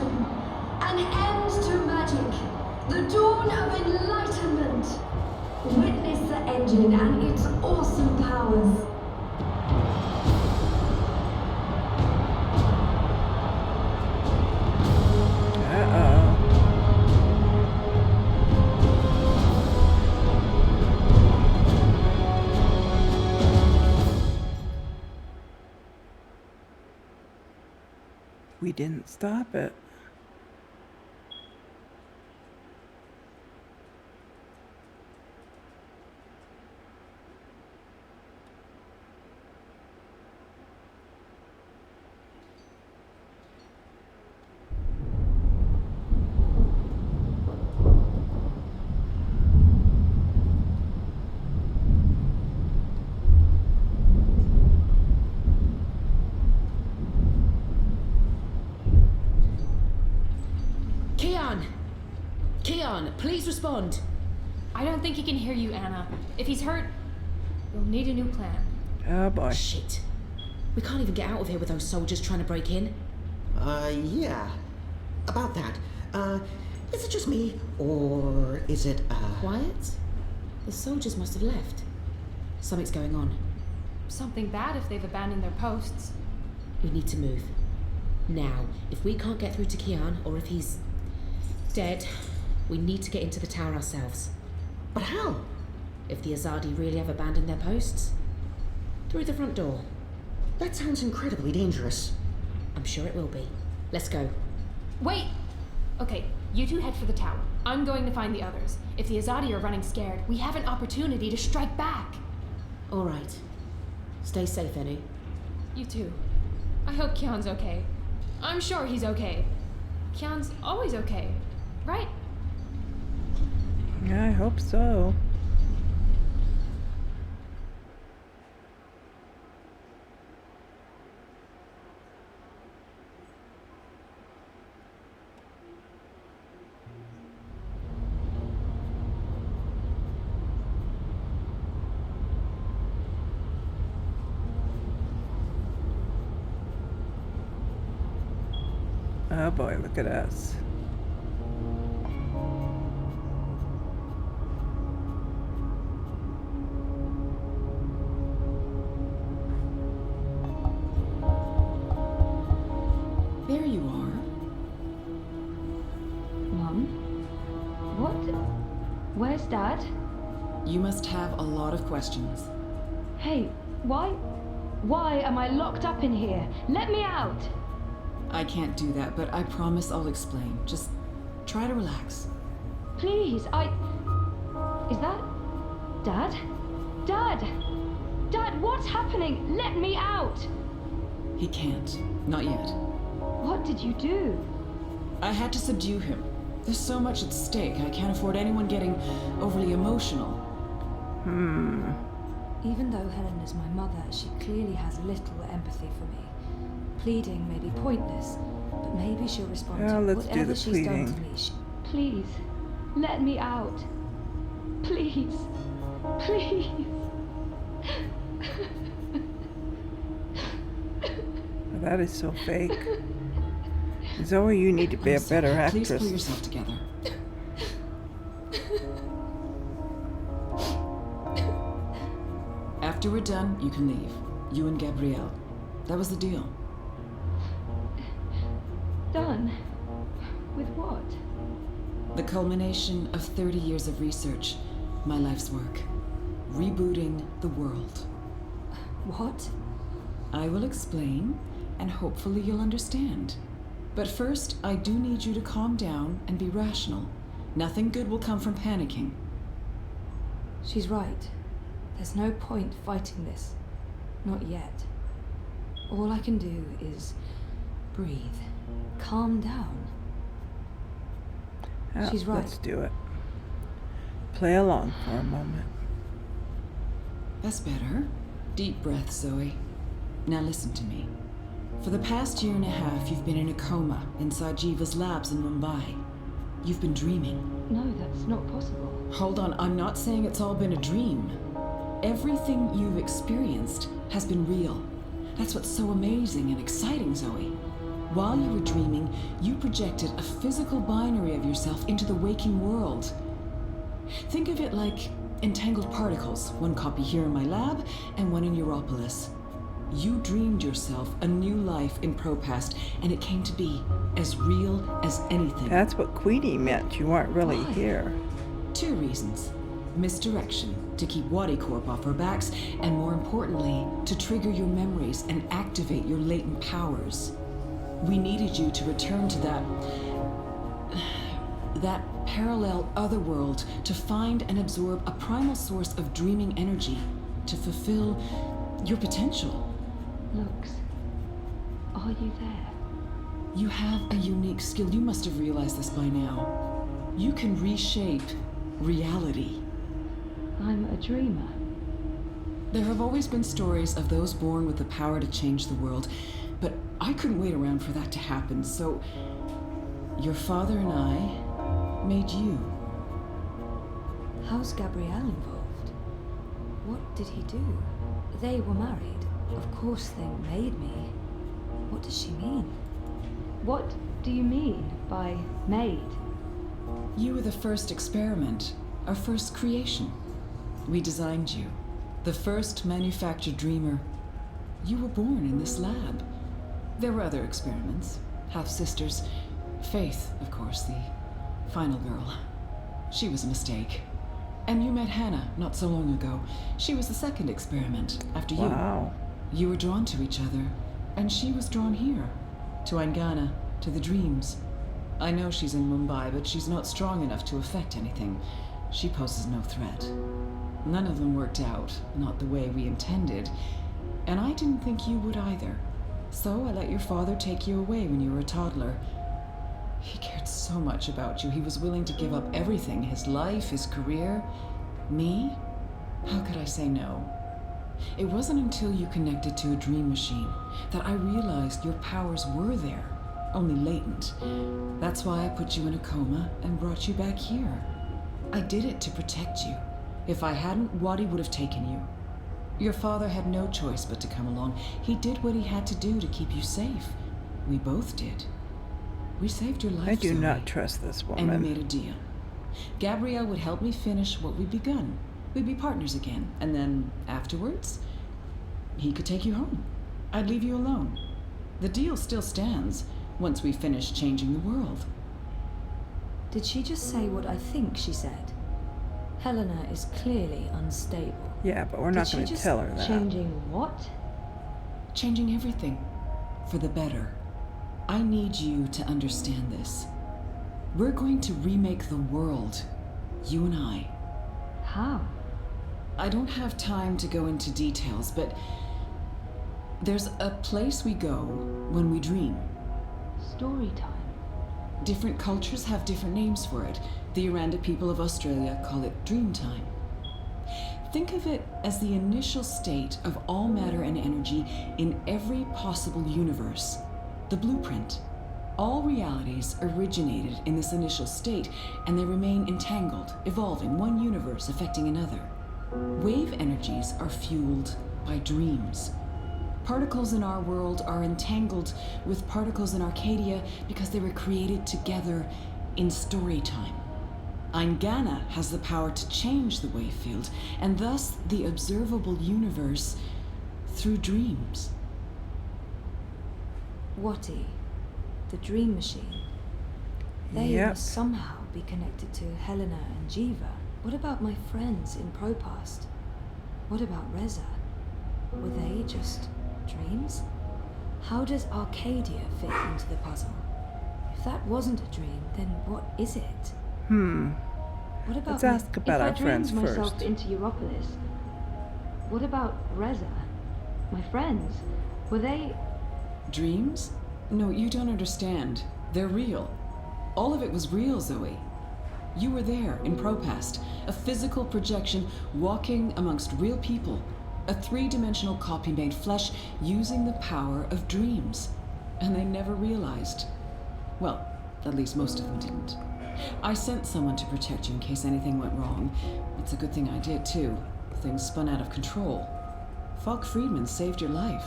an end to magic, the dawn of enlightenment. Witness the engine and its awesome powers. We didn't stop it. Kian, please respond. I don't think he can hear you, Anna. If he's hurt, we'll need a new plan. Oh boy. Shit. We can't even get out of here with those soldiers trying to break in. Yeah. About that. Is it just me, or is it, Quiet? The soldiers must have left. Something's going on. Something bad if they've abandoned their posts. We need to move. Now, if we can't get through to Kian, or if he's dead, we need to get into the tower ourselves. But how? If the Azadi really have abandoned their posts? Through the front door. That sounds incredibly dangerous. I'm sure it will be. Let's go. Wait! Okay, you two head for the tower. I'm going to find the others. If the Azadi are running scared, we have an opportunity to strike back. All right. Stay safe, Enu. You too. I hope Kian's okay. I'm sure he's okay. Kian's always okay, right? Yeah, I hope so. Oh boy, look at us. There you are. Mum? What? Where's Dad? You must have a lot of questions. Hey, why am I locked up in here? Let me out! I can't do that, but I promise I'll explain. Just try to relax. Please, Is that... Dad? Dad! Dad, what's happening? Let me out! He can't. Not yet. What did you do? I had to subdue him. There's so much at stake. I can't afford anyone getting overly emotional. Even though Helen is my mother, she clearly has little empathy for me. Pleading may be pointless, but maybe she'll respond to whatever she's done to me. Please, let me out. Please. Please. That is so fake. Zoe, you need to be a better actress. Please pull yourself together. After we're done, you can leave. You and Gabrielle. That was the deal. Done? With what? The culmination of 30 years of research. My life's work. Rebooting the world. What? I will explain, and hopefully you'll understand. But first, I do need you to calm down and be rational. Nothing good will come from panicking. She's right. There's no point fighting this. Not yet. All I can do is breathe. Calm down. She's right. Let's do it. Play along for a moment. That's better. Deep breath, Zoe. Now listen to me. For the past year and a half, you've been in a coma inside Jiva's labs in Mumbai. You've been dreaming. No, that's not possible. Hold on, I'm not saying it's all been a dream. Everything you've experienced has been real. That's what's so amazing and exciting, Zoe. While you were dreaming, you projected a physical binary of yourself into the waking world. Think of it like entangled particles, one copy here in my lab and one in Europolis. You dreamed yourself a new life in Propast, and it came to be as real as anything. That's what Queenie meant. You weren't really here. 2 reasons. Misdirection, to keep Wadi Corp off our backs, and more importantly, to trigger your memories and activate your latent powers. We needed you to return to that parallel otherworld, to find and absorb a primal source of dreaming energy, to fulfill your potential. Lux, are you there? You have a unique skill. You must have realized this by now. You can reshape reality. I'm a dreamer. There have always been stories of those born with the power to change the world, but I couldn't wait around for that to happen, so your father and I made you. How's Gabrielle involved? What did he do? They were married. Of course they made me. What does she mean? What do you mean by made? You were the first experiment, our first creation. We designed you, the first manufactured dreamer. You were born in this lab. There were other experiments, half-sisters. Faith, of course, the final girl. She was a mistake. And you met Hannah not so long ago. She was the second experiment, after you. Wow. You were drawn to each other, and she was drawn here, to Angana, to the dreams. I know she's in Mumbai, but she's not strong enough to affect anything. She poses no threat. None of them worked out, not the way we intended, and I didn't think you would either. So I let your father take you away when you were a toddler. He cared so much about you, he was willing to give up everything, his life, his career. Me? How could I say no? It wasn't until you connected to a dream machine that I realized your powers were there, only latent. That's why I put you in a coma and brought you back here. I did it to protect you. If I hadn't, Wadi would have taken you. Your father had no choice but to come along. He did what he had to do to keep you safe. We both did. We saved your life, I do Zoe. not trust this woman. And we made a deal. Gabrielle would help me finish what we'd begun. We'd be partners again, and then afterwards, he could take you home. I'd leave you alone. The deal still stands once we finish changing the world. Did she just say what I think she said? Helena is clearly unstable. Yeah, but we're not going to tell her that. Changing what? Changing everything. For the better. I need you to understand this. We're going to remake the world, you and I. How? I don't have time to go into details, but there's a place we go when we dream. Story time. Different cultures have different names for it. The Aranda people of Australia call it dream time. Think of it as the initial state of all matter and energy in every possible universe. The blueprint. All realities originated in this initial state, and they remain entangled, evolving, one universe affecting another. Wave energies are fueled by dreams. Particles in our world are entangled with particles in Arcadia because they were created together in story time. Eingana has the power to change the wave field, and thus the observable universe through dreams. Wati, the dream machine. They must somehow be connected to Helena and Jiva. What about my friends in Propast? What about Reza? Were they just dreams? How does Arcadia fit into the puzzle? If that wasn't a dream, then what is it? What about Let's ask about our friends if I dreamed myself first. into Europolis, what about Reza? My friends, were they... Dreams? No, you don't understand. They're real. All of it was real, Zoe. You were there in Propast, a physical projection walking amongst real people, a three-dimensional copy made flesh using the power of dreams. And they never realized. Well, at least most of them didn't. I sent someone to protect you in case anything went wrong. It's a good thing I did, too. Things spun out of control. Falk Friedman saved your life.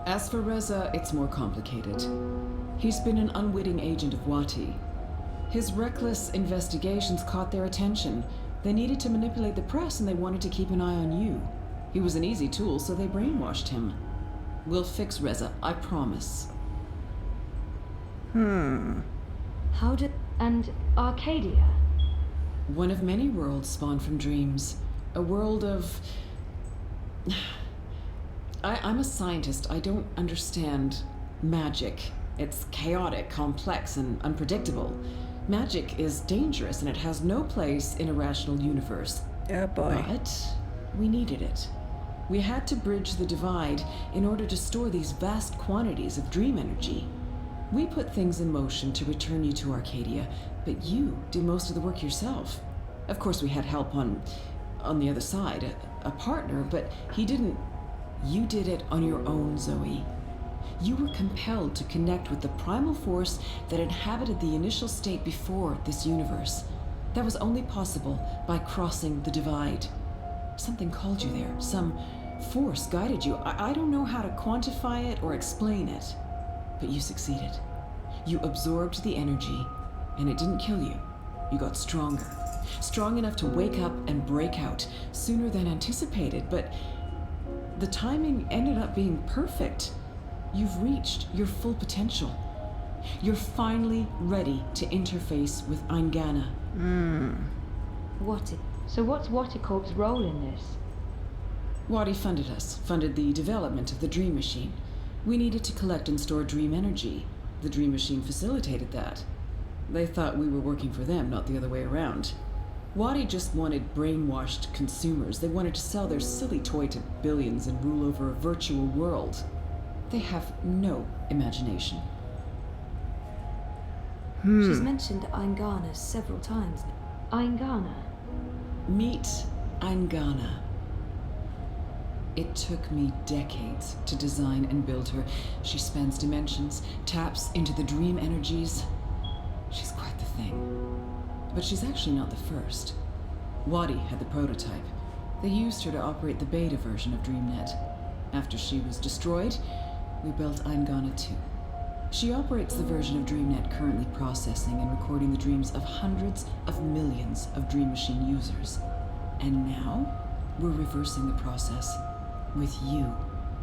As for Reza, it's more complicated. He's been an unwitting agent of Wati. His reckless investigations caught their attention. They needed to manipulate the press, and they wanted to keep an eye on you. He was an easy tool, so they brainwashed him. We'll fix Reza, I promise. How did... And Arcadia? One of many worlds spawned from dreams. A world of... I'm a scientist. I don't understand magic. It's chaotic, complex, and unpredictable. Magic is dangerous, and it has no place in a rational universe. Yeah, boy. But we needed it. We had to bridge the divide in order to store these vast quantities of dream energy. We put things in motion to return you to Arcadia, but you did most of the work yourself. Of course, we had help on the other side, a partner, but he didn't. You did it on your own, Zoe. You were compelled to connect with the primal force that inhabited the initial state before this universe. That was only possible by crossing the divide. Something called you there. Some force guided you. I don't know how to quantify it or explain it. But you succeeded. You absorbed the energy, and it didn't kill you. You got stronger. Strong enough to wake up and break out sooner than anticipated, but the timing ended up being perfect. You've reached your full potential. You're finally ready to interface with Eingana. So what's Waticorp's role in this? Wati funded us, funded the development of the Dream Machine. We needed to collect and store dream energy. The Dream Machine facilitated that. They thought we were working for them, not the other way around. Wati just wanted brainwashed consumers. They wanted to sell their silly toy to billions and rule over a virtual world. They have no imagination. She's mentioned Eingana several times. Eingana? Meet Eingana. It took me decades to design and build her. She spans dimensions, taps into the dream energies. She's quite the thing. But she's actually not the first. Wati had the prototype. They used her to operate the beta version of DreamNet. After she was destroyed, we built Eingana 2. She operates the version of DreamNet currently processing and recording the dreams of hundreds of millions of Dream Machine users. And now, we're reversing the process. With you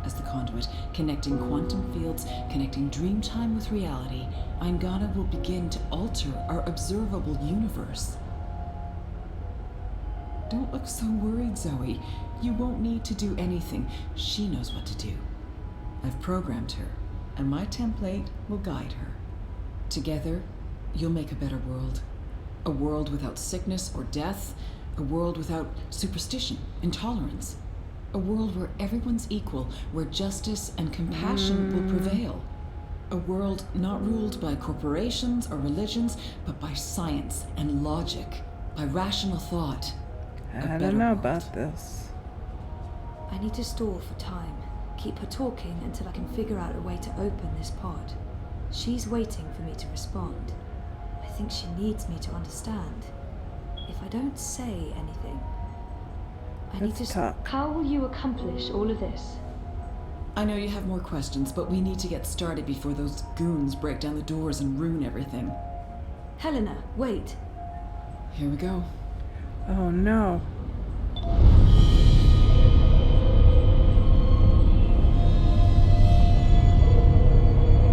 as the conduit, connecting quantum fields, connecting dream time with reality, Eingana will begin to alter our observable universe. Don't look so worried, Zoe. You won't need to do anything. She knows what to do. I've programmed her. and my template will guide her. Together, you'll make a better world. A world without sickness or death. A world without superstition, intolerance. A world where everyone's equal, where justice and compassion will prevail. A world not ruled by corporations or religions, but by science and logic, by rational thought. I don't know about this. I need to stall for time. Keep her talking until I can figure out a way to open this pod. She's waiting for me to respond. I think she needs me to understand. If I don't say anything, I need to talk. How will you accomplish all of this? I know you have more questions, but we need to get started before those goons break down the doors and ruin everything. Helena, wait. Here we go. Oh no.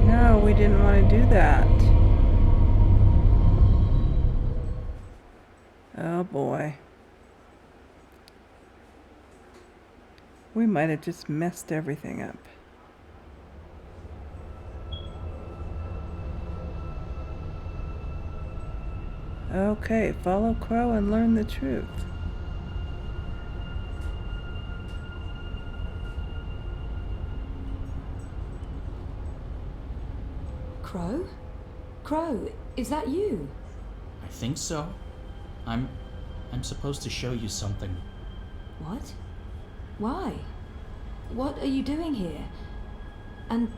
No, we didn't want to do that. Oh boy. We might have just messed everything up. Okay, follow Crow and learn the truth. Crow? Crow, is that you? I think so. I'm supposed to show you something. What? Why? What are you doing here? And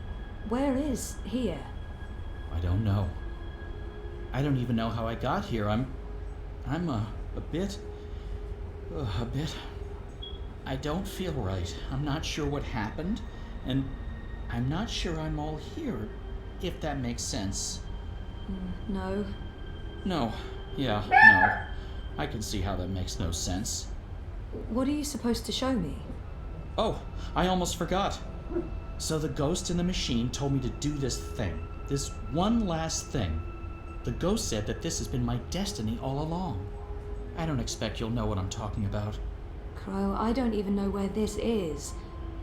where is here? I don't know. I don't even know how I got here. I'm a bit. I don't feel right. I'm not sure what happened, and I'm not sure I'm all here, if that makes sense. No. No. Yeah, no. I can see how that makes no sense. What are you supposed to show me? Oh, I almost forgot. So the ghost in the machine told me to do this thing. This one last thing. The ghost said that this has been my destiny all along. I don't expect you'll know what I'm talking about. Crow, I don't even know where this is.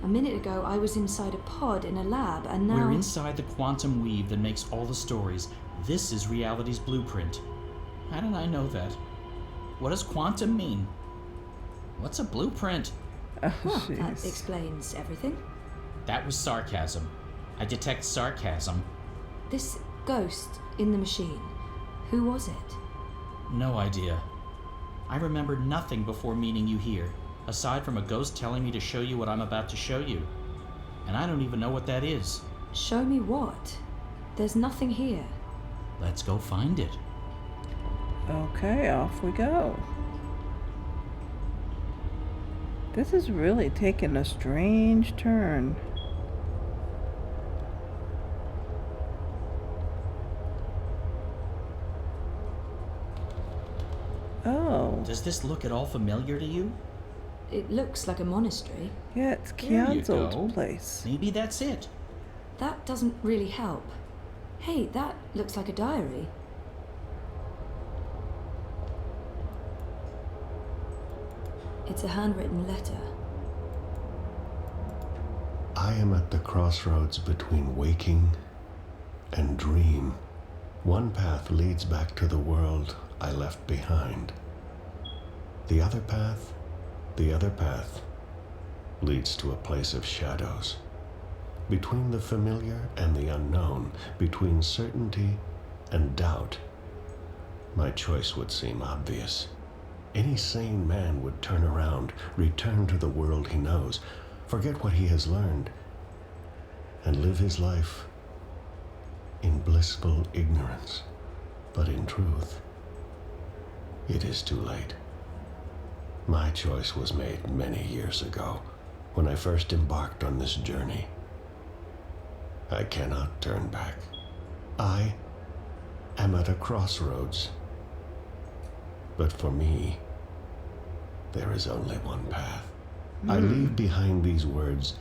A minute ago, I was inside a pod in a lab, and now... We're inside the quantum weave that makes all the stories. This is reality's blueprint. How did I know that? What does quantum mean? What's a blueprint? Well, that explains everything. That was sarcasm. I detect sarcasm. This ghost in the machine, who was it? No idea. I remember nothing before meeting you here, aside from a ghost telling me to show you what I'm about to show you. And I don't even know what that is. Show me what? There's nothing here. Let's go find it. Okay, off we go. This is really taking a strange turn. Oh. Does this look at all familiar to you? It looks like a monastery. Yeah, it's Kian's old place. Maybe that's it. That doesn't really help. Hey, that looks like a diary. It's a handwritten letter. I am at the crossroads between waking and dream. One path leads back to the world I left behind. The other path leads to a place of shadows. Between the familiar and the unknown, between certainty and doubt, my choice would seem obvious. Any sane man would turn around, return to the world he knows, forget what he has learned, and live his life in blissful ignorance. But in truth, it is too late. My choice was made many years ago, when I first embarked on this journey. I cannot turn back. I am at a crossroads. But for me, there is only one path. I leave behind these words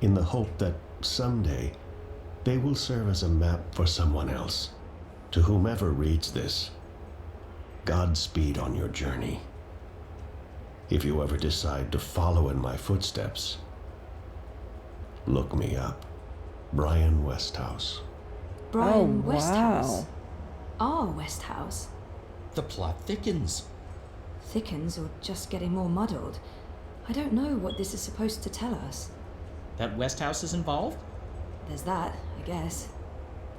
in the hope that someday they will serve as a map for someone else. To whomever reads this, Godspeed on your journey. If you ever decide to follow in my footsteps, look me up. Brian Westhouse. Brian Oh, Westhouse. wow. Our Westhouse. The plot thickens. Thickens or just getting more muddled? I don't know what this is supposed to tell us. That Westhouse is involved? There's that, I guess.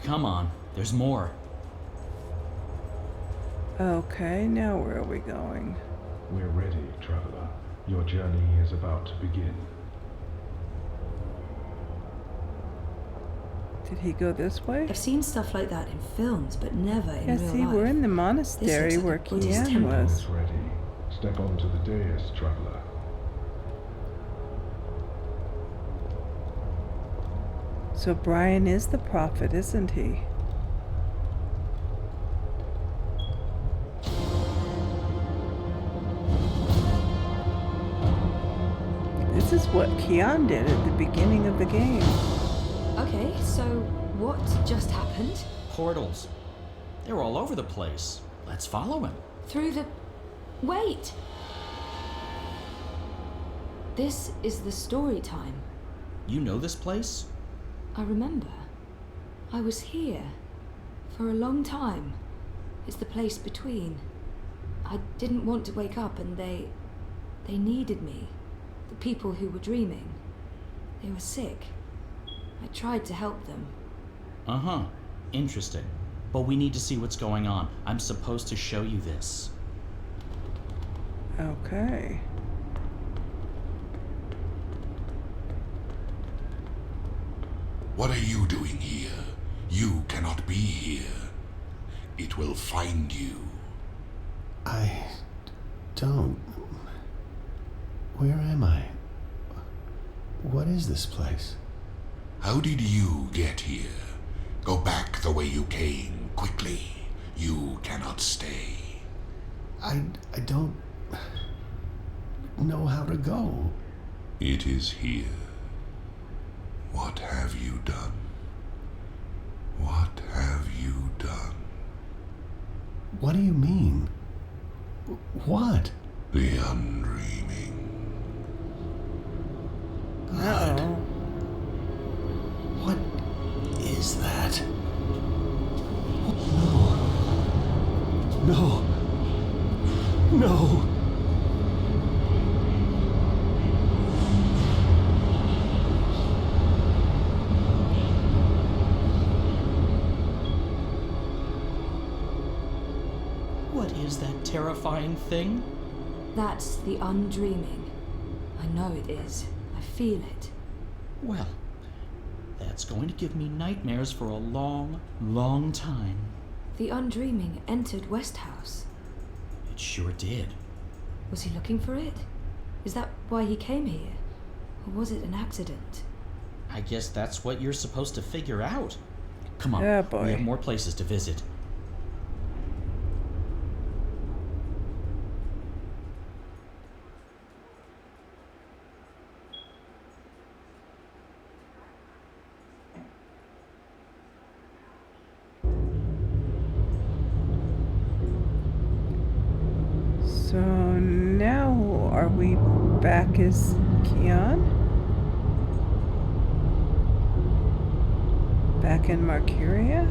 Come on, there's more. Okay, now where are we going? We're ready, traveler. Your journey is about to begin. Did he go this way? I've seen stuff like that in films, but never in Yeah, real see, life. we're in the This monastery looks where like a Buddhist Kian temple. was. Is ready. Step onto the dais, traveler. So Brian is the prophet, isn't he? This is what Kian did at the beginning of the game. Okay, so what just happened? Portals. They're all over the place. Let's follow him. Through the... Wait! This is the story time. You know this place? I remember. I was here. For a long time. It's the place between. I didn't want to wake up and they needed me. The people who were dreaming. They were sick. I tried to help them. Uh-huh. Interesting. But we need to see what's going on. I'm supposed to show you this. Okay. What are you doing here? You cannot be here. It will find you. I don't. Where am I? What is this place? How did you get here? Go back the way you came, quickly. You cannot stay. I don't know how to go. It is here. What have you done? What have you done? What do you mean? What? The undreaming. God. What is that? No. No. What is that terrifying thing? That's the undreaming. I know it is. I feel it. Well, that's going to give me nightmares for a long, long time. The undreaming entered Westhouse. It sure did. Was he looking for it? Is that why he came here? Or was it an accident? I guess that's what you're supposed to figure out. Come on, Yeah, boy. we have more places to visit. So now are we back as Kian? Back in Marcuria?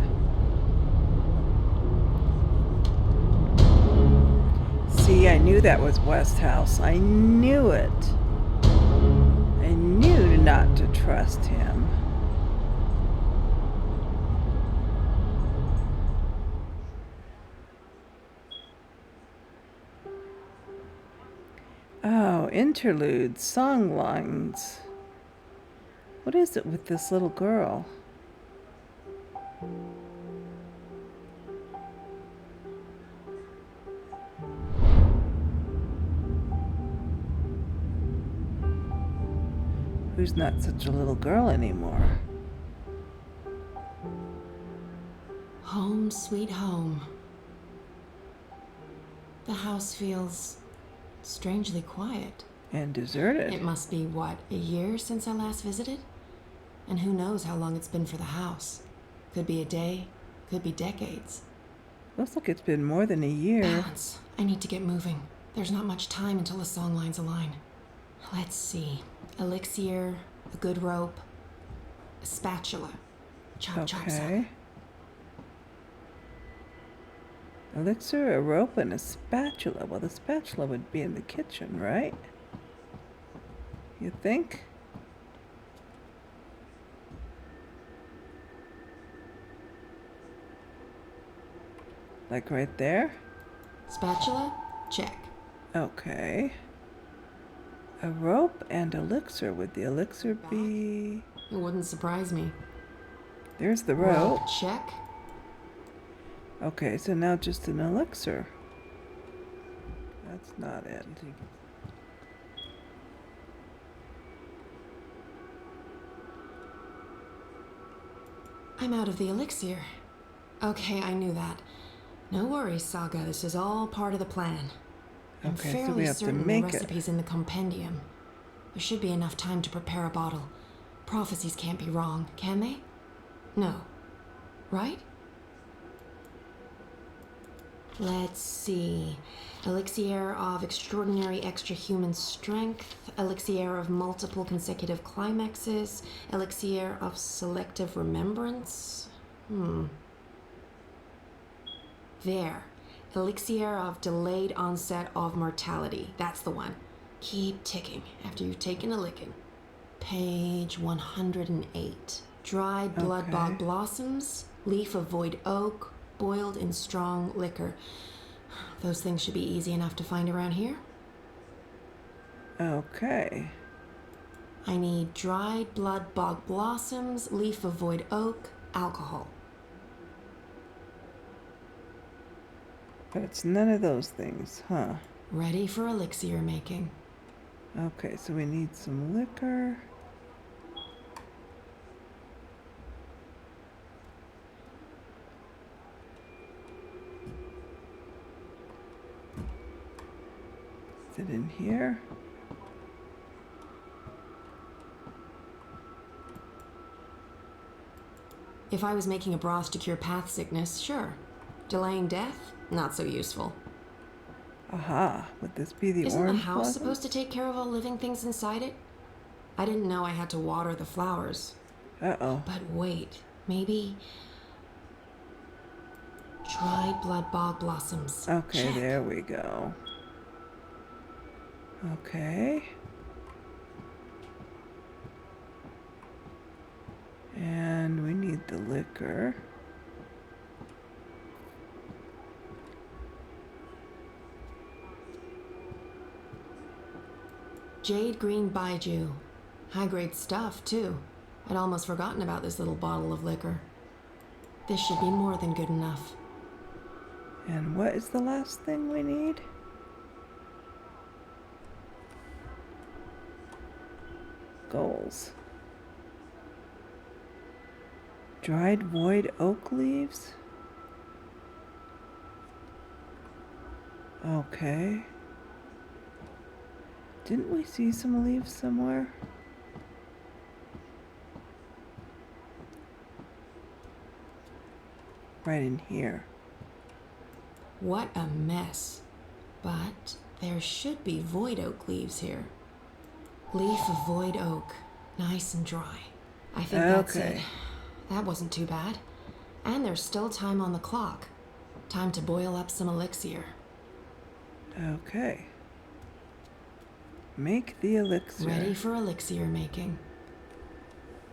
See, I knew that was Westhouse. I knew it. I knew not to trust him. Oh, interludes, song lines. What is it with this little girl? Who's not such a little girl anymore? Home, sweet home. The house feels strangely quiet. And deserted. It must be, what, a year since I last visited? And who knows how long it's been for the house. Could be a day, could be decades. Looks like it's been more than a year. Balance. I need to get moving. There's not much time until the song lines align. Let's see. Elixir, a good rope. A spatula. Chop, chop, chop. Okay. Elixir, a rope, and a spatula. Well, the spatula would be in the kitchen, right? You think? Like right there? Spatula? Check. Okay. A rope and elixir. Would the elixir be... It wouldn't surprise me. There's the rope. Check. Okay, so now just an elixir. That's not it. I'm out of the elixir. Okay, I knew that. No worries, Saga. This is all part of the plan. I'm Okay, fairly so we have to certain make the it. recipe's in the compendium. There should be enough time to prepare a bottle. Prophecies can't be wrong, can they? No. Right? Let's see. Elixir of extraordinary extra-human strength, elixir of multiple consecutive climaxes, elixir of selective remembrance. There. Elixir of delayed onset of mortality. That's the one. Keep ticking after you've taken a licking. Page 108. Dried blood bog blossoms, leaf of void oak, boiled in strong liquor. Those things should be easy enough to find around here. Okay. I need dried blood bog blossoms, leaf of void oak, alcohol. But it's none of those things, huh? Ready for elixir making. Okay, so we need some liquor. Is it in here? If I was making a broth to cure path sickness, sure. Delaying death? Not so useful. Aha, would this be the Isn't the orange house blossom? supposed to take care of all living things inside it? I didn't know I had to water the flowers. Uh-oh. But wait, maybe... dried blood bog blossoms. Okay, Check. there we go. Okay. And we need the liquor. Jade green baijiu. High-grade stuff, too. I'd almost forgotten about this little bottle of liquor. This should be more than good enough. And what is the last thing we need? Goals. Dried void oak leaves? Okay. Didn't we see some leaves somewhere? Right in here. What a mess. But there should be void oak leaves here. Leaf of void oak. Nice and dry. I think that's it. That wasn't too bad. And there's still time on the clock. Time to boil up some elixir. Okay. Make the elixir. Ready for elixir making.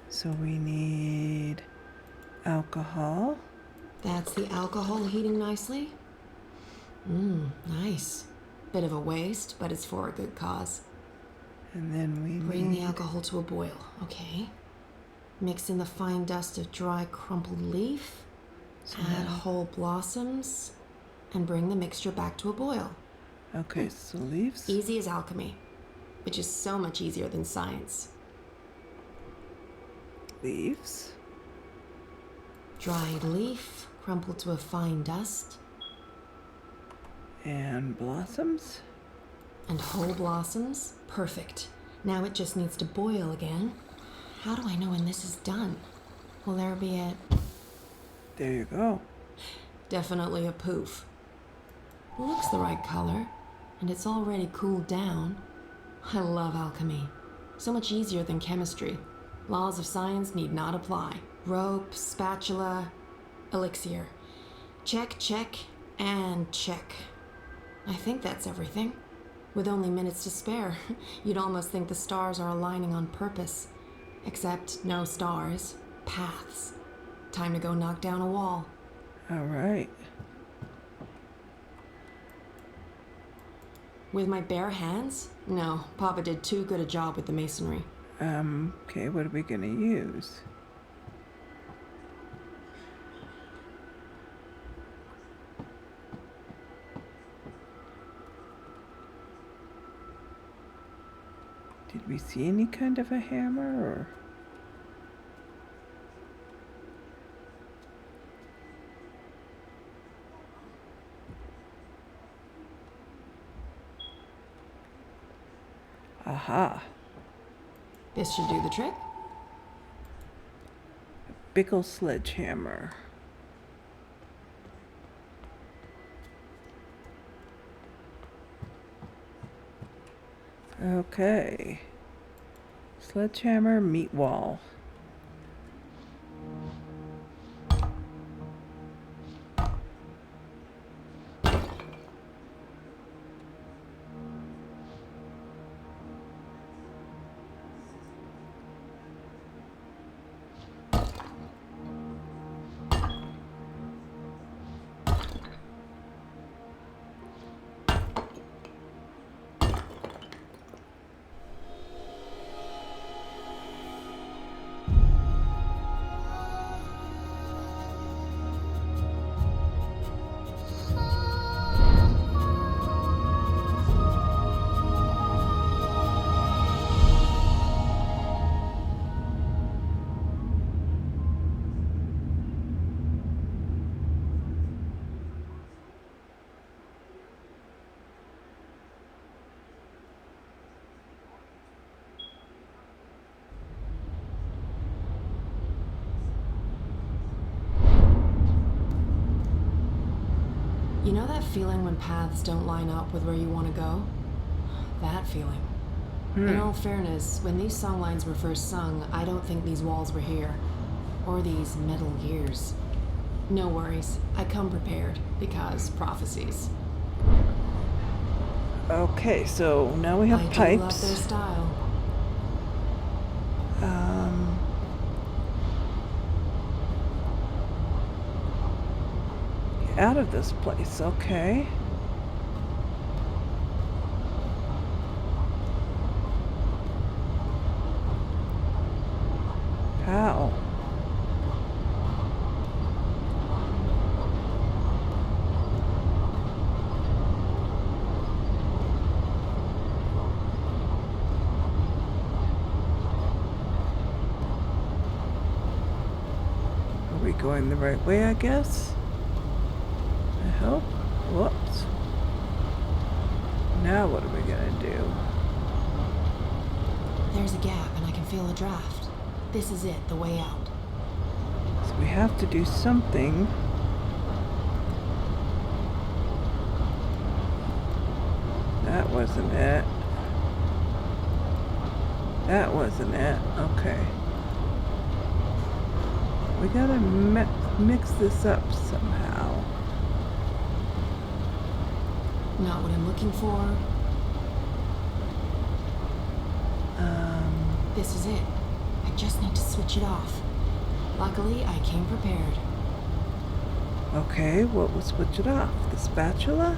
So we need alcohol. That's the alcohol heating nicely. Nice. Bit of a waste, but it's for a good cause. And then we Bring need... the alcohol to a boil, okay? Mix in the fine dust of dry crumpled leaf. Add whole blossoms. And bring the mixture back to a boil. Okay, so leaves. Easy as alchemy, which is so much easier than science. Leaves. Dried leaf, crumpled to a fine dust. And blossoms. And whole blossoms. Perfect. Now it just needs to boil again. How do I know when this is done? Will there be a... There you go. Definitely a poof. Looks the right color, and it's already cooled down. I love alchemy. So much easier than chemistry. Laws of science need not apply. Rope, spatula, elixir. Check, check, and check. I think that's everything. With only minutes to spare, you'd almost think the stars are aligning on purpose. Except no stars, paths. Time to go knock down a wall. All right. With my bare hands? No, Papa did too good a job with the masonry. Okay, what are we gonna use? Did we see any kind of a hammer or? Aha. This should do the trick. A big ol' sledgehammer. Okay. Sledgehammer, meat wall. You know that feeling when paths don't line up with where you want to go? That feeling. In all fairness, when these songlines were first sung, I don't think these walls were here. Or these metal gears. No worries. I come prepared, because prophecies. Okay, so now we have pipes. I do love their style. Get out of this place, okay. How? Are we going the right way, I guess? I hope. Whoops. Now what are we gonna do? There's a gap and I can feel a draft. This is it, the way out. So we have to do something. That wasn't it. That wasn't it. Okay. We gotta mix this up somehow. Not what I'm looking for. This is it. I just need to switch it off. Luckily, I came prepared. Okay, what will switch it off? The spatula?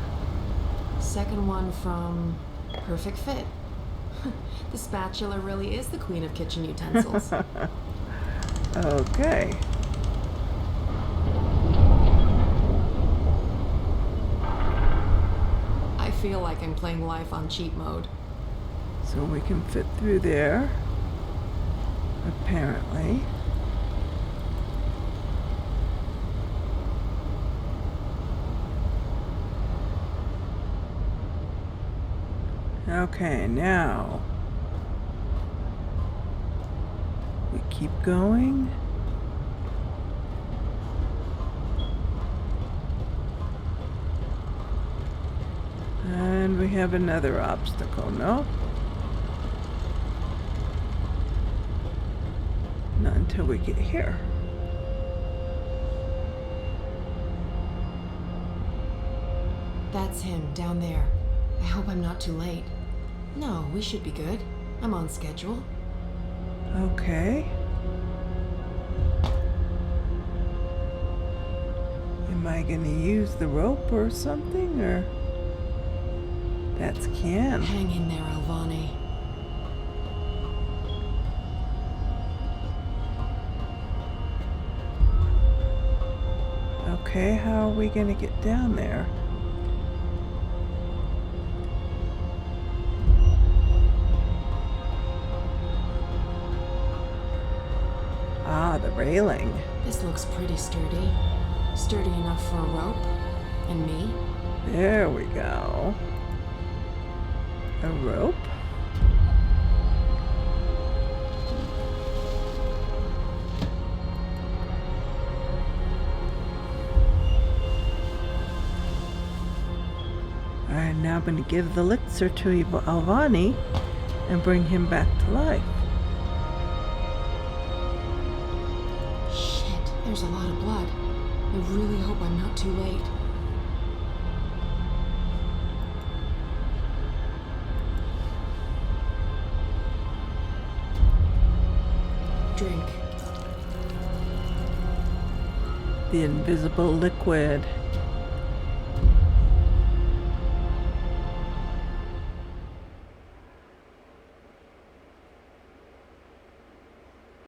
Second one from Perfect Fit. The spatula really is the queen of kitchen utensils. Okay. I feel like I'm playing life on cheat mode. So we can fit through there. Apparently. Okay, now we keep going. And we have another obstacle, no? Not until we get here. That's him, down there. I hope I'm not too late. No, we should be good. I'm on schedule. Okay. Am I gonna use the rope or something, or? That's Kian. Hang in there, Alvane. Okay, how are we gonna get down there? Ah, the railing. This looks pretty sturdy. Sturdy enough for a rope. And me. There we go. A rope? Alright, now I'm going to give the elixir to Alvane and bring him back to life. Shit, there's a lot of blood. I really hope I'm not too late. Drink. The invisible liquid.